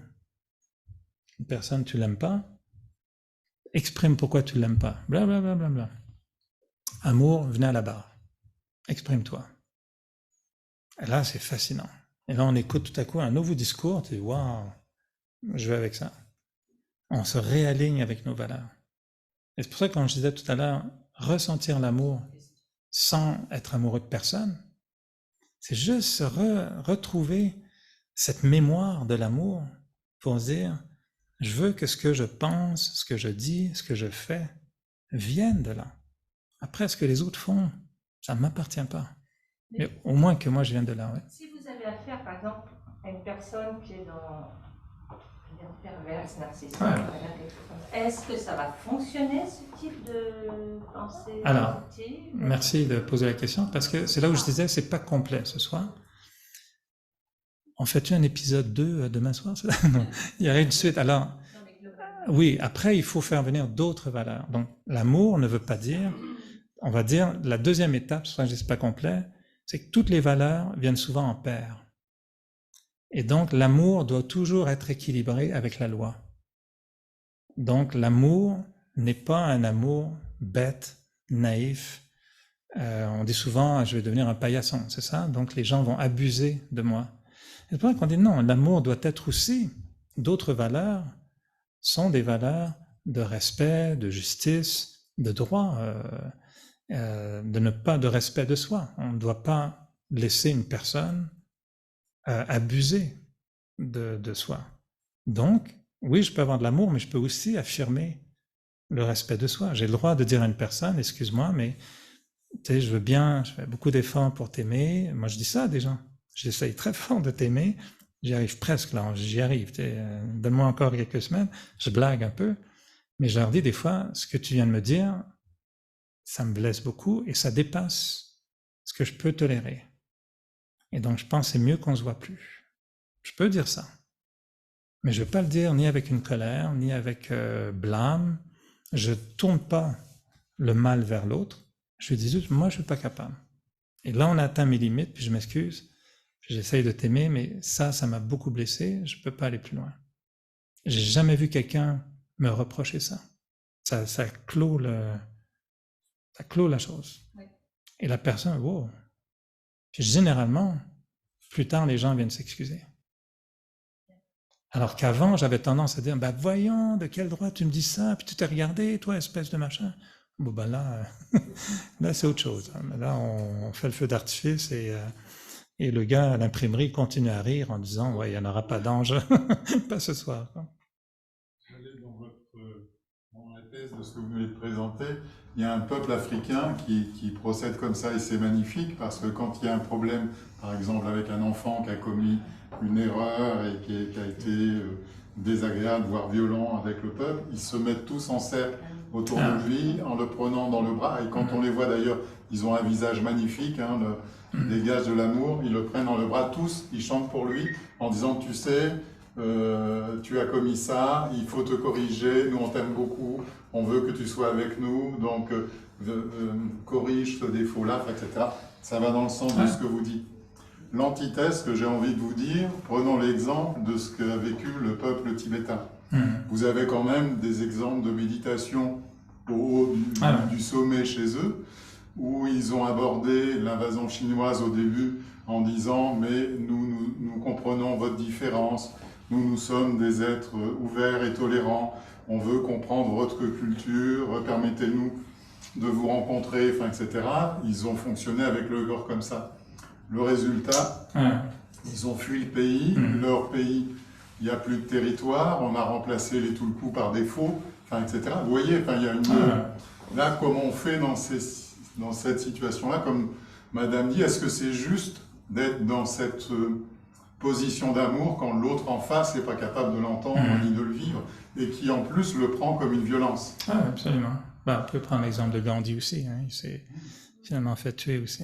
Une personne, tu l'aimes pas, exprime pourquoi tu l'aimes pas. Blablabla. Bla, bla, bla. Amour, venez à la barre. Exprime-toi. Et là, c'est fascinant. Et là, on écoute tout à coup un nouveau discours, tu dis, waouh, je vais avec ça. On se réaligne avec nos valeurs. Et c'est pour ça que quand je disais tout à l'heure, ressentir l'amour sans être amoureux de personne, c'est juste se retrouver cette mémoire de l'amour pour se dire, je veux que ce que je pense, ce que je dis, ce que je fais vienne de là. Après, ce que les autres font, ça ne m'appartient pas. Mais au moins que moi, je vienne de là. Ouais. Si vous avez affaire, par exemple, à une personne qui est dans une perverse narcissique, est-ce que ça va fonctionner, ce type de pensée positive? Merci de poser la question, parce que c'est là où je disais, c'est pas complet ce soir. On fait un épisode 2 demain soir? Non, il y aurait une suite. Alors, oui, après, il faut faire venir d'autres valeurs. Donc, l'amour ne veut pas dire, on va dire, la deuxième étape, c'est pour ça que je dis c'est pas complet, c'est que toutes les valeurs viennent souvent en paire. Et donc, l'amour doit toujours être équilibré avec la loi. Donc, l'amour n'est pas un amour bête, naïf. On dit souvent, je vais devenir un paillasson, c'est ça? Donc, les gens vont abuser de moi. C'est pour ça qu'on dit non, l'amour doit être aussi, d'autres valeurs sont des valeurs de respect, de justice, de droit, de respect de soi. On ne doit pas laisser une personne abuser de soi. Donc, oui, je peux avoir de l'amour, mais je peux aussi affirmer le respect de soi. J'ai le droit de dire à une personne, excuse-moi, mais tu sais, je fais beaucoup d'efforts pour t'aimer. Moi, je dis ça à des gens. J'essaye très fort de t'aimer. J'y arrive presque, là, j'y arrive. Donne-moi encore quelques semaines. Je blague un peu. Mais je leur dis des fois, ce que tu viens de me dire, ça me blesse beaucoup et ça dépasse ce que je peux tolérer. Et donc, je pense que c'est mieux qu'on ne se voit plus. Je peux dire ça. Mais je ne vais pas le dire ni avec une colère, ni avec blâme. Je ne tourne pas le mal vers l'autre. Je lui dis juste, moi, je ne suis pas capable. Et là, on a atteint mes limites, puis je m'excuse. J'essaye de t'aimer, mais ça m'a beaucoup blessé. Je ne peux pas aller plus loin. J'ai jamais vu quelqu'un me reprocher ça. Ça clôt la chose. Oui. Et la personne, wow. Puis généralement, plus tard, les gens viennent s'excuser. Alors qu'avant, j'avais tendance à dire, bah voyons, de quel droit tu me dis ça, puis tu t'es regardé, toi, espèce de machin. Bon, ben là, là c'est autre chose. Là, on fait le feu d'artifice et le gars à l'imprimerie continue à rire en disant, ouais, il n'y en aura pas d'ange, pas ce soir. Dans la thèse de ce que vous venez de présenter, il y a un peuple africain qui procède comme ça et c'est magnifique parce que quand il y a un problème, par exemple avec un enfant qui a commis une erreur et qui a été désagréable, voire violent avec le peuple, ils se mettent tous en cercle autour de lui en le prenant dans le bras. Et quand on les voit d'ailleurs, ils ont un visage magnifique, hein, ils dégagent de l'amour, ils le prennent dans le bras tous, ils chantent pour lui en disant, tu sais, tu as commis ça, il faut te corriger, nous on t'aime beaucoup, on veut que tu sois avec nous, donc corrige ce défaut-là, etc. Ça va dans le sens de ce que vous dites. L'antithèse que j'ai envie de vous dire, prenons l'exemple de ce qu'a vécu le peuple tibétain. Vous avez quand même des exemples de méditation au haut du sommet chez eux, où ils ont abordé l'invasion chinoise au début en disant « mais nous comprenons votre différence, nous sommes des êtres ouverts et tolérants, on veut comprendre votre culture, permettez-nous de vous rencontrer, enfin, etc. » Ils ont fonctionné avec le corps comme ça. Le résultat, ils ont fui le pays, leur pays, il n'y a plus de territoire, on a remplacé les Tulku par des faux, enfin, etc. Vous voyez, enfin, il y a une... Là, comment on fait dans cette situation-là, comme Madame dit, est-ce que c'est juste d'être dans cette position d'amour quand l'autre en face n'est pas capable de l'entendre ni de le vivre, et qui en plus le prend comme une violence? Absolument. On peut prendre l'exemple de Gandhi aussi, hein. Il s'est finalement fait tuer aussi.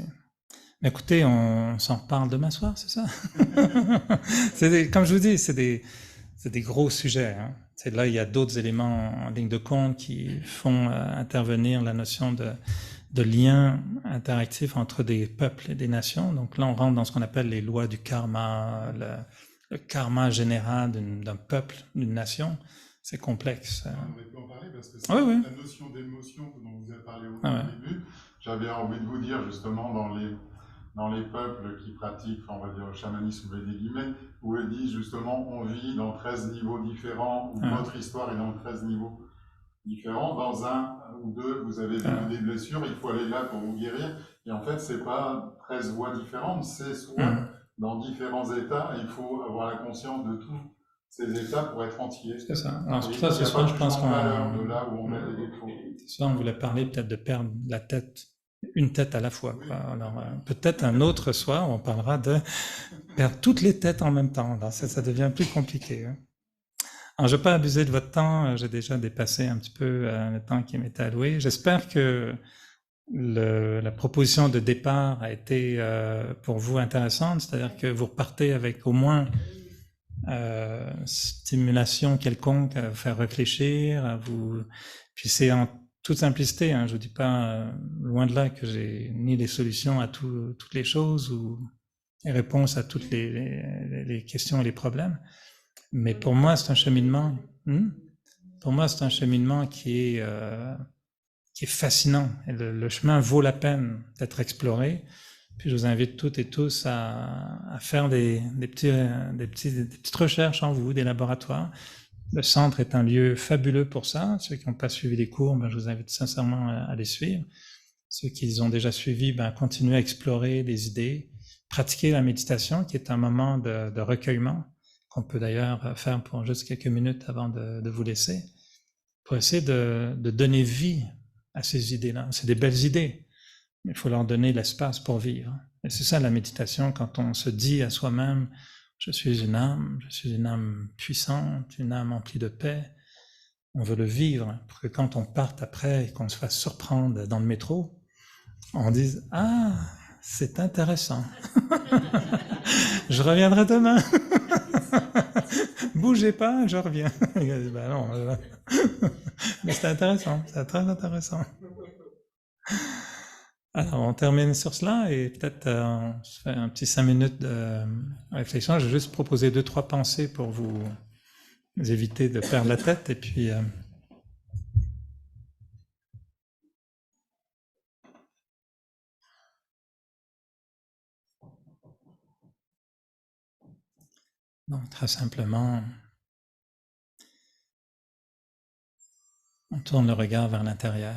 Mais écoutez, on s'en reparle demain soir, c'est ça? Comme je vous dis, c'est des gros sujets. Hein. Là, il y a d'autres éléments en ligne de compte qui font intervenir la notion de lien interactif entre des peuples et des nations. Donc là, on rentre dans ce qu'on appelle les lois du karma, le karma général d'un peuple, d'une nation. C'est complexe. On aurait pu en parler parce que c'est la notion d'émotion dont vous avez parlé au début. J'avais envie de vous dire justement dans les peuples qui pratiquent, on va dire le chamanisme, vous des guillemets, où ils disent justement on vit dans 13 niveaux différents, ou votre histoire est dans 13 niveaux différents. Dans un ou deux, vous avez des blessures, il faut aller là pour vous guérir. Et en fait, c'est pas 13 voies différentes, c'est soit dans différents états, et il faut avoir la conscience de tous ces états pour être entier. C'est ça. Alors, c'est pour ça, ce soir, je pense qu'on... de là où on a des défauts. Ce soir, on voulait parler peut-être de perdre la tête, une tête à la fois. Quoi. Alors, peut-être un autre soir, on parlera de perdre toutes les têtes en même temps. Là, ça devient plus compliqué. Hein. Alors, je ne vais pas abuser de votre temps. J'ai déjà dépassé un petit peu le temps qui m'était alloué. J'espère que la proposition de départ a été pour vous intéressante. C'est-à-dire que vous repartez avec au moins stimulation quelconque à vous faire réfléchir, à vous... Puis c'est en toute simplicité, hein, je vous dis pas loin de là que j'ai ni les solutions à toutes les choses ou les réponses à toutes les questions et les problèmes, mais pour moi c'est un cheminement. Pour moi c'est un cheminement qui est fascinant. Et le chemin vaut la peine d'être exploré. Puis je vous invite toutes et tous à faire des petites recherches en vous, des laboratoires. Le centre est un lieu fabuleux pour ça. Ceux qui n'ont pas suivi les cours, je vous invite sincèrement à les suivre. Ceux qui les ont déjà suivis, continuez à explorer des idées, pratiquer la méditation, qui est un moment de recueillement, qu'on peut d'ailleurs faire pour juste quelques minutes avant de vous laisser, pour essayer de donner vie à ces idées-là. C'est des belles idées. Il faut leur donner l'espace pour vivre. Et c'est ça la méditation, quand on se dit à soi-même « je suis une âme puissante, une âme emplie de paix », on veut le vivre pour que quand on parte après et qu'on se fasse surprendre dans le métro, on dise « ah, c'est intéressant, je reviendrai demain, bougez pas, je reviens ». Non, mais c'est intéressant, c'est très intéressant. Alors, on termine sur cela et peut-être on se fait un petit 5 minutes de réflexion. Je vais juste proposer 2-3 pensées pour vous éviter de perdre la tête et puis... Donc, très simplement, on tourne le regard vers l'intérieur,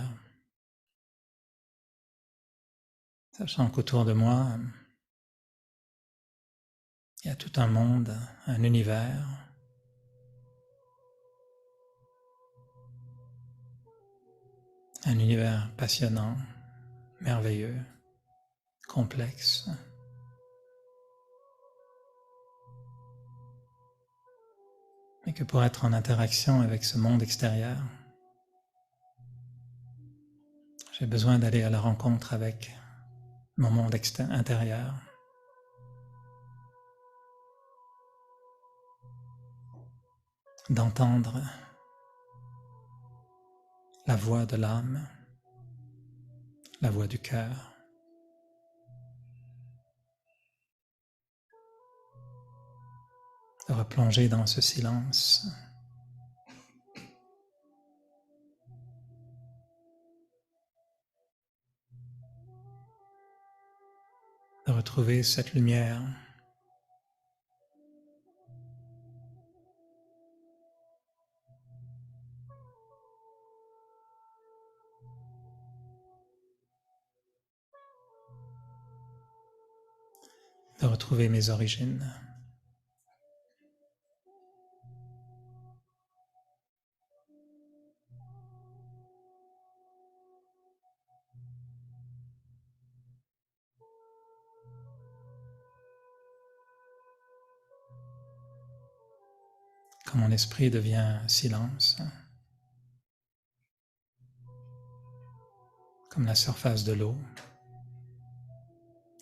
sachant qu'autour de moi, il y a tout un monde, un univers, passionnant, merveilleux, complexe. Mais que pour être en interaction avec ce monde extérieur, j'ai besoin d'aller à la rencontre avec mon monde intérieur. D'entendre la voix de l'âme, la voix du cœur. De replonger dans ce silence. De retrouver cette lumière. De retrouver mes origines. Quand mon esprit devient silence, comme la surface de l'eau,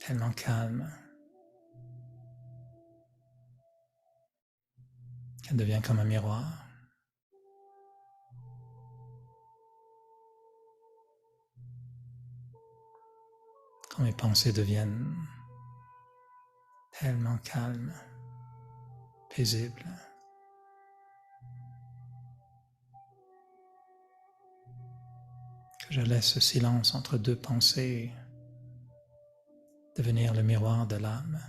tellement calme, qu'elle devient comme un miroir. Quand mes pensées deviennent tellement calmes, paisibles, que je laisse ce silence entre deux pensées devenir le miroir de l'âme.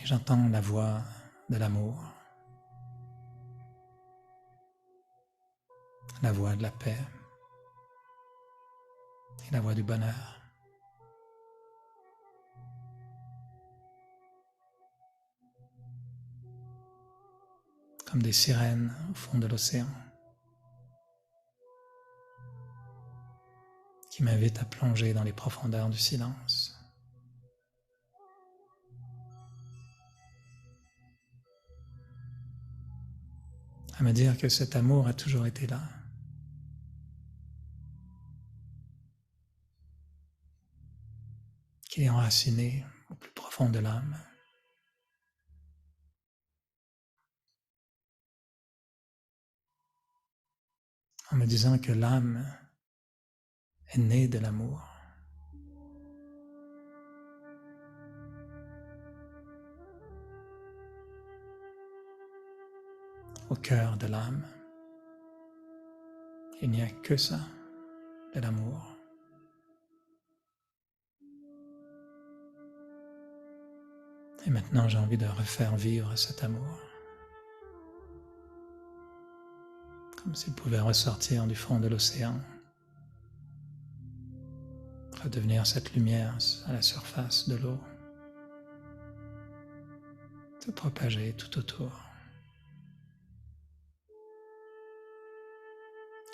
Et j'entends la voix de l'amour, la voix de la paix et la voix du bonheur. Comme des sirènes au fond de l'océan, qui m'invitent à plonger dans les profondeurs du silence. À me dire que cet amour a toujours été là. Qu'il est enraciné au plus profond de l'âme. En me disant que l'âme est née de l'amour. Au cœur de l'âme, il n'y a que ça, de l'amour. Et maintenant, j'ai envie de refaire vivre cet amour. Comme s'il pouvait ressortir du fond de l'océan, redevenir cette lumière à la surface de l'eau, se propager tout autour.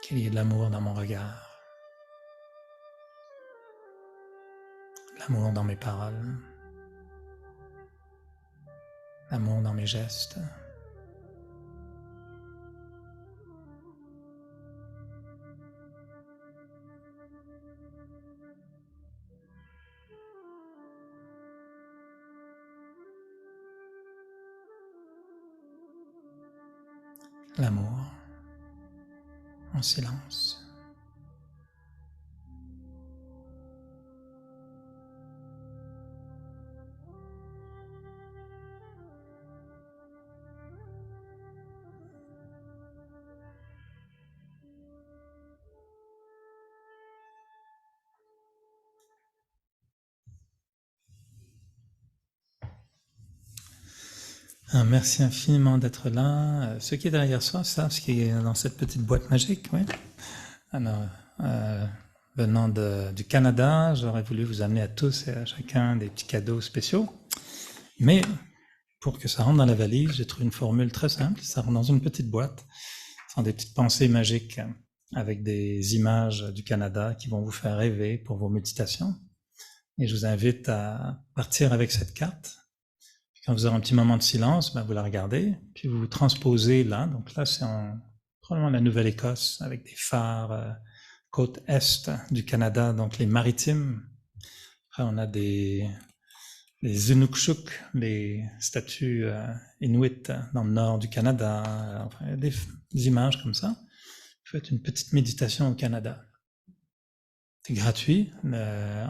Qu'il y ait de l'amour dans mon regard, de l'amour dans mes paroles, l'amour dans mes gestes. L'amour en silence. Merci infiniment d'être là. Ceux qui est derrière soi savent ce qui est dans cette petite boîte magique. Oui. Alors, venant du Canada, j'aurais voulu vous amener à tous et à chacun des petits cadeaux spéciaux. Mais pour que ça rentre dans la valise, j'ai trouvé une formule très simple. Ça rentre dans une petite boîte. Ce sont des petites pensées magiques avec des images du Canada qui vont vous faire rêver pour vos méditations. Et je vous invite à partir avec cette carte. Quand vous aurez un petit moment de silence, vous la regardez, puis vous vous transposez là. Donc là, c'est probablement la Nouvelle-Écosse, avec des phares côte est du Canada, donc les maritimes. Après, on a les Inukshuk, les statues inuits dans le nord du Canada. Enfin, il y a des images comme ça. Vous faites une petite méditation au Canada. C'est gratuit,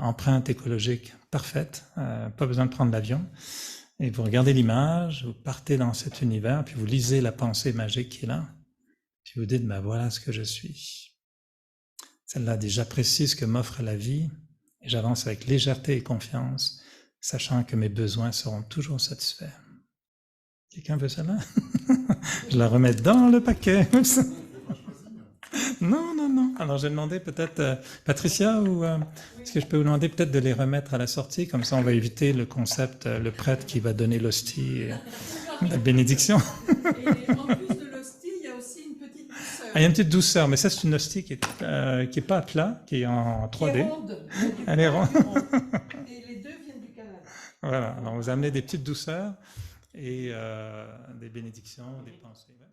empreinte écologique parfaite, pas besoin de prendre l'avion. Et vous regardez l'image, vous partez dans cet univers, puis vous lisez la pensée magique qui est là, puis vous dites, voilà ce que je suis. Celle-là dit, j'apprécie ce que m'offre la vie, et j'avance avec légèreté et confiance, sachant que mes besoins seront toujours satisfaits. Quelqu'un veut celle-là? Je la remets dans le paquet. Non. Alors j'ai demandé peut-être, Patricia, ou est-ce que je peux vous demander peut-être de les remettre à la sortie, comme ça on va éviter le concept, le prêtre qui va donner l'hostie et la bénédiction. Et en plus de l'hostie, il y a aussi une petite douceur. Il y a une petite douceur, mais ça c'est une hostie qui est pas à plat, qui est en 3D. Qui est ronde. Elle est ronde. Et les deux viennent du Canada. Voilà, alors vous amenez des petites douceurs et des bénédictions, des pensées. Ouais.